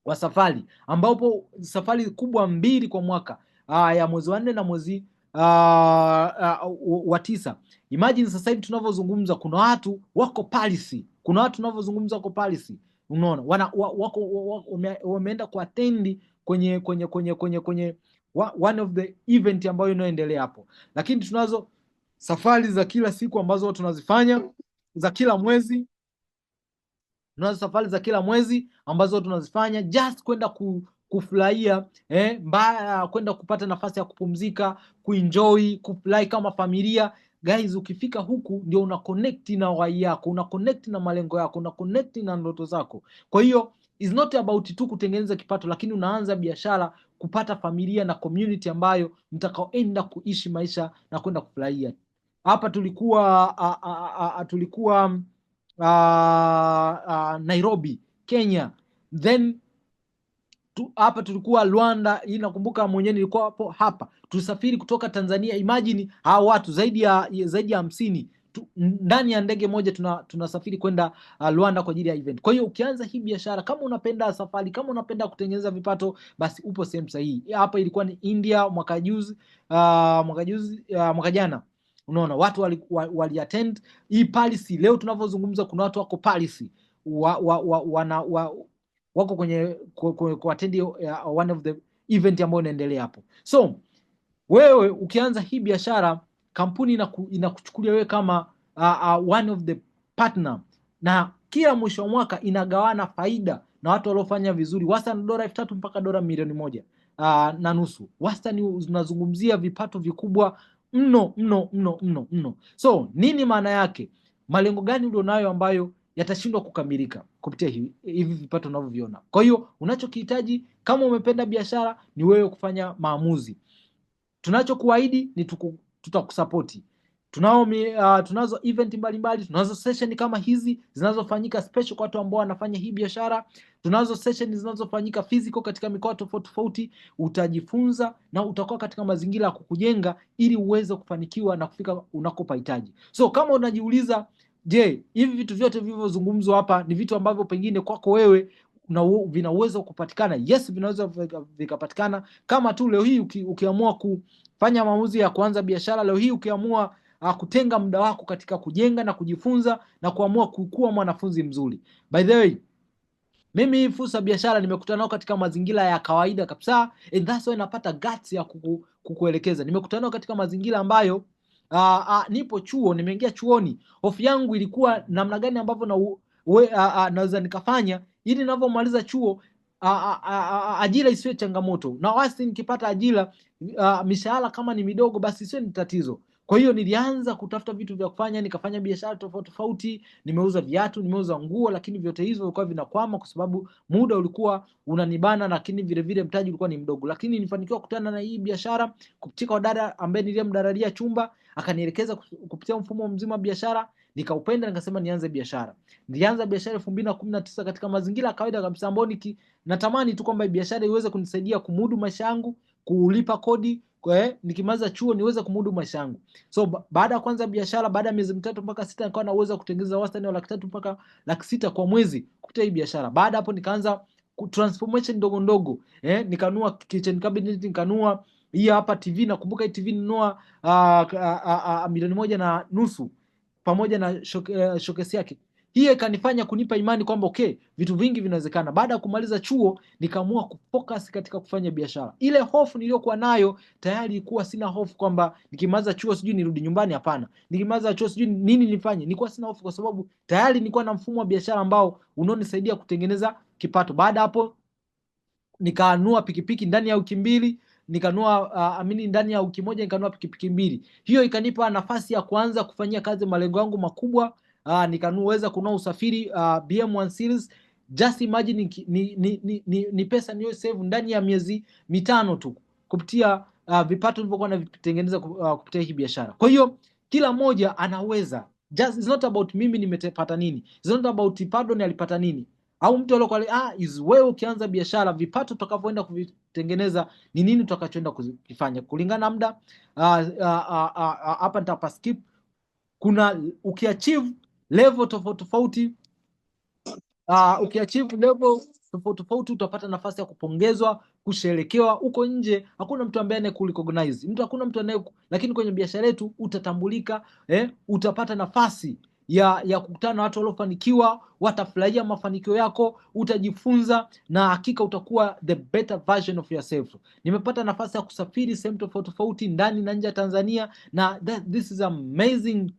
wa safari, ambapo safari kubwa 2 kwa mwaka, ya mwezi wa 4 na mwezi wa 9. Imagine sasa hivi tunavyozungumza kuna watu wako Paris, unaona wameenda kuattend kwenye one of the event ambayo inaendelea hapo. Lakini tunazo safari za kila siku ambazo tunazifanya, za kila mwezi. Tunazo safari za kila mwezi ambazo tunazifanya just kwenda kufurahia, kwenda kupata nafasi ya kupumzika, kuenjoy, kufurahi kama familia. Guys, ukifika huku ndio una connect na wai yako, una connect na malengo yako, una connect na ndoto zako. Kwa hiyo is not about tu kutengeneza kipato, lakini unaanza biashara kupata familia na community ambayo mtakaoenda kuishi maisha na kwenda kufurahia. Hapa tulikuwa Nairobi, Kenya, then hapa tulikuwa Rwanda. Hii nakumbuka mwenyewe nilikuwa hapo hapa. Tulisafiri kutoka Tanzania. Imagine hao watu zaidi ya 50 ndani ya ndege moja tunasafiri kwenda Rwanda kwa ajili ya event. Kwa hiyo ukianza hii biashara, kama unapenda safari, kama unapenda kutengeneza vipato, basi upo sehemu sahihi. Hapa ilikuwa ni India mwaka jana. Unaona watu wali attend hii Paris. Leo tunavyozungumza kuna watu wako Paris wako kwenye attend one of the event ambayo inaendelea hapo. So wewe ukianza hii biashara, kampuni inakuchukulia wewe kama one of the partner, na kila mwisho wa mwaka inagawana faida na watu waliofanya vizuri, wastani $3,000 mpaka $1.5 million. Wastani unazungumzia vipato vikubwa mno. So nini maana yake? malengo gani ulionayo ambayo yatashindwa kukamilika kupitia hivi vipato unavyoviona. Kwa hiyo unachokihitaji kama umependa biashara ni wewe kufanya maamuzi. Tunachokuahidi ni tutakusapoti. Tunazo event mbalimbali, tunazo session kama hizi zinazofanyika special kwa watu ambao wanafanya hii biashara. Tunazo session zinazofanyika physical katika mikoa tofauti tofauti. Utajifunza na utakuwa katika mazingira ya kukujenga ili uweze kufanikiwa na kufika unakopahitaji. So kama unajiuliza, je, hivi vitu vyote vilivyozungumzwa hapa ni vitu ambavyo pengine kwako wewe vina uwezo kupatikana? Yes, vinaweza vikapatikana. Kama tu leo hii ukiamua kufanya maamuzi ya kuanza biashara, leo hii ukiamua kutenga muda wako katika kujenga na kujifunza na kuamua kuwa mwanafunzi mzuri. By the way, mimi fursa biashara nimekutana nao katika mazingira ya kawaida kabisa, and that's why napata guts ya kukuelekeza. Nimekutana nao katika mazingira ambayo nipo chuo, nimeingia chuoni. Hofu yangu ilikuwa namna gani ambavyo naweza nikafanya ili ninavyomaliza chuo ajira isiwe changamoto, na wasi nikipata ajira mishahara kama ni midogo basi isiwe ni tatizo. Kwa hiyo nilianza kutafuta vitu vya kufanya, nikafanya biashara tofauti tofauti. Nimeuza viatu, nimeuza nguo, lakini vyote hizo vilikuwa vinakwama kwa sababu muda ulikuwa unanibana, lakini vile vile mtaji ulikuwa ni mdogo. Lakini nilifanikiwa kukutana na hii biashara kupitia dada ambaye nilimdararia chumba, akanielekeza kupitia mfumo mzima wa biashara, nikaupenda, nikasema nianze biashara. Nilianza biashara 2019 katika mazingira ya kawaida kabisa, ambapo natamani tu kwamba biashara iweze kunisaidia kumudu maisha yangu, kulipa kodi, nikimaliza chuo niweze kumudu maisha yangu. So baada ya kwanza biashara, baada ya miezi 3 mpaka 6 nikawa na uwezo kutengeneza wastani wa 300,000 mpaka 600,000 kwa mwezi kupitia hii biashara. Baada hapo nikaanza transformation ndogo ndogo, nikanunua kitchen cabinet, nikanunua hii hapa TV. Nakumbuka hii TV ninunua 1,500,000 pamoja na showcase yake. Hii ikanifanya kunipa imani kwamba okay, vitu vingi vinawezekana. Baada ya kumaliza chuo nikaamua kufocus katika kufanya biashara. Ile hofu niliyokuwa nayo tayari ilikuwa sina hofu kwamba nikimaliza chuo sijui nirudi nyumbani, hapana. Nikimaliza chuo sijui nini nifanye. Nilikuwa sina hofu kwa sababu tayari nilikuwa na mfumo wa biashara ambao unaonisaidia kutengeneza kipato. Baada hapo nikanunua pikipiki ndani ya wiki 2, nikanunua ndani ya wiki 1 nikanunua pikipiki 2. Hiyo ikanipa nafasi ya kuanza kufanyia kazi malengo yangu makubwa. Nikaweza kununua usafiri BM1 series. Just imagine ni pesa niyo save ndani ya miezi 5 tu kupitia vipato nilivyokuwa navitengeneza kupitia hii biashara. Kwa hiyo kila mmoja anaweza. Just it's not about mimi nimepata nini, it's not about Pardon alipata nini, au mtu aliyekuwa is wewe ukianza biashara, vipato utakavyoenda kuvitengeneza ni nini utakachoenda kufanya kulingana na muda. Hapa nitapa skip. Kuna ukiachieve level tofauti tofauti, ukiachieve level tofauti tofauti utapata nafasi ya kupongezwa, kusherekewa. Huko nje hakuna mtu ambaye anakurecognize, hakuna mtu lakini kwenye biashara yetu utatambulika, utapata nafasi ya kukutana na watu waliofanikiwa, watafurahia mafanikio yako, utajifunza na hakika utakuwa the better version of yourself. Nimepata nafasi ya kusafiri sehemu tofauti tofauti ndani na nje ya Tanzania, na this is amazing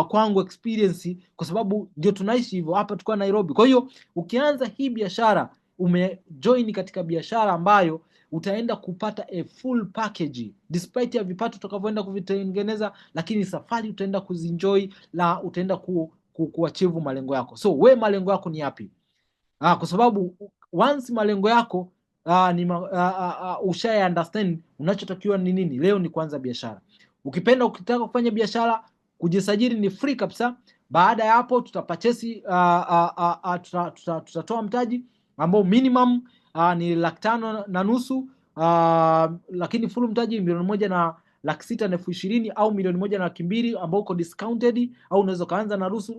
kwangu experience, kwa sababu ndio tunaishi hivyo hapa tukiwa Nairobi. Kwa hiyo ukianza hii biashara, umejoin katika biashara ambayo utaenda kupata a full package despite ya vipato utakavyoenda kuvitengeneza, lakini safari utaenda kuzinjoy na utaenda kuachieve malengo yako. So we malengo yako ni yapi? Kwa sababu once malengo yako usha understand unachotakiwa ni nini, leo ni kuanza biashara. Ukitaka kufanya biashara, kujisajili ni free kabisa. Baada ya hapo tutapurchase, tutatoa mtaji ambao minimum ni 5,500,000, lakini full mtaji $1,620,000 au $1,200,000 ambao uko discounted, au unaweza kaanza na nusu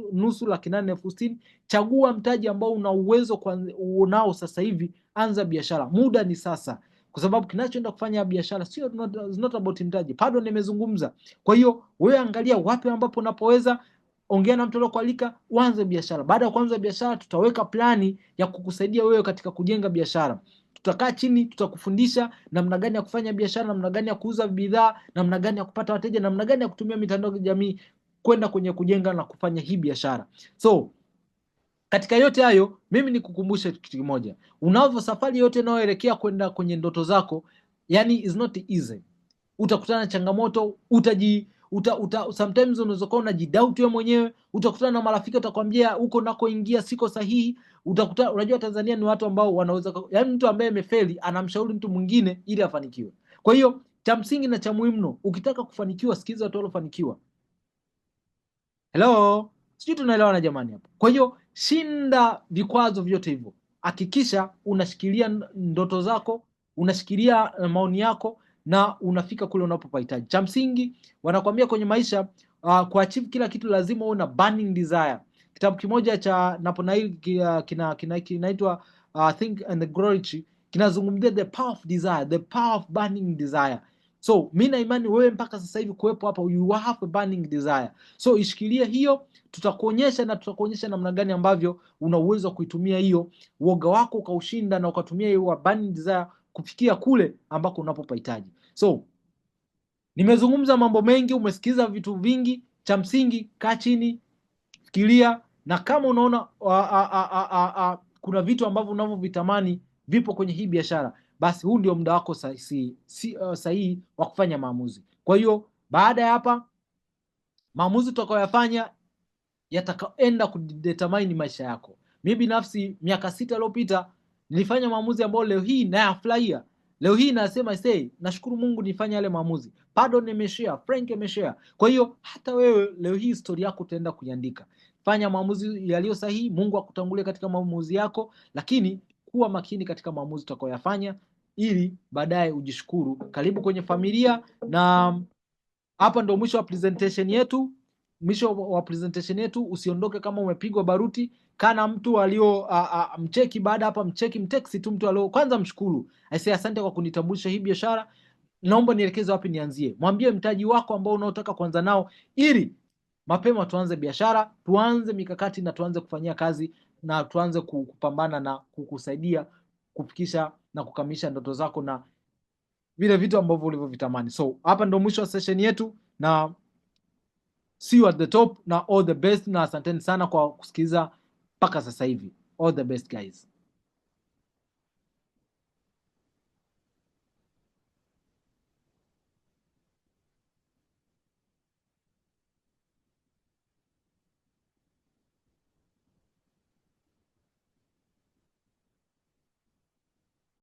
$860,000. Chagua mtaji ambao una uwezo unao sasa hivi, anza biashara. Muda ni sasa, kwa sababu kinachoenda kufanya biashara sio not about mtaji. Pardon nimezungumza. Kwa hiyo wewe angalia wapi ambapo unapoweza, ongea na mtu aliyokualika, uanze biashara. Baada ya kuanza biashara, tutaweka plani ya kukusaidia wewe katika kujenga biashara. Tutakaa chini, tutakufundisha namna gani ya kufanya biashara, namna gani ya kuuza bidhaa, namna gani ya kupata wateja, namna gani ya kutumia mitandao ya kijamii kwenda kwenye kujenga na kufanya hii biashara. So katika yote hayo, mimi nikukumbusha kitu kimoja. Unavyo safari yote inayoelekea kwenda kwenye ndoto zako, yani is not easy. Utakutana na changamoto, Sometimes unaweza kuwa unajidoubt wewe mwenyewe, utakutana na marafiki utakwambia huko nakoingia siko sahihi. Unajua Tanzania ni watu ambao wanaweza, yaani mtu ambaye amefeli anamshauri mtu mwingine ili afanikiwe. Kwa hiyo cha msingi na cha muhimu, ukitaka kufanikiwa sikiza watu waliofanikiwa. Hello, sijui tunaelewana jamani hapo. Kwa hiyo shinda vikwazo vyote hivyo, hakikisha unashikilia ndoto zako, unashikilia maoni yako na unafika kule unapopahitaji. Cha msingi wanakuambia kwenye maisha kuachieve kila kitu lazima uwe na burning desire. Kitabu kimoja cha Napoleon kinaitwa Think and Grow Rich kinazungumzia the power of desire, the power of burning desire. So mimi na imani wewe mpaka sasa hivi kuwepo hapa, you have a burning desire. So ishikilie hiyo, tutakuonyesha namna gani ambavyo una uwezo wa kuitumia hiyo uoga wako ukaushinda na ukatumia hiyo burning desire kufikia kule ambako unapopahitaji. So nimezungumza mambo mengi, umesikiza vitu vingi. Cha msingi kaa chini, fikiria, na kama unaona kuna vitu ambavyo unavyovitamani vipo kwenye hii biashara, basi huu ndio muda wako sahihi wa kufanya maamuzi. Kwa hiyo baada ya hapa, maamuzi utakayoyafanya yatakaenda kudetermine maisha yako. Mimi binafsi miaka 6 iliyopita nilifanya maamuzi ambayo leo hii nayafurahia. Leo hii nasema nashukuru Mungu nifanye yale maamuzi. Pardon nimeshare, Frank ameshare. Kwa hiyo hata wewe leo hii story yako utaenda kuiandika. Fanya maamuzi yaliyo sahihi, Mungu akutangulie katika maamuzi yako, lakini kuwa makini katika maamuzi utakayoyafanya ili baadaye ujishukuru. Karibu kwenye familia, na hapa ndio mwisho wa presentation yetu. Usiondoke kama umepigwa baruti. Kana mtu alio mcheki baada hapa, mtext tu mtu alio kwanza mshukuru. Asante kwa kunitambulisha hii biashara. Naomba nielekeze wapi nianzie. Mwambie mtaji wako ambao unaotaka kuanza nao ili mapema tuanze biashara, tuanze mikakati na tuanze kufanyia kazi na tuanze kupambana na kukusaidia kufikisha na kukamilisha ndoto zako na vile vitu ambavyo ulivyovitamani. So hapa ndio mwisho wa session yetu, na see you at the top, na all the best, na asanteni sana kwa kusikiliza mpaka sasa hivi. All the best guys.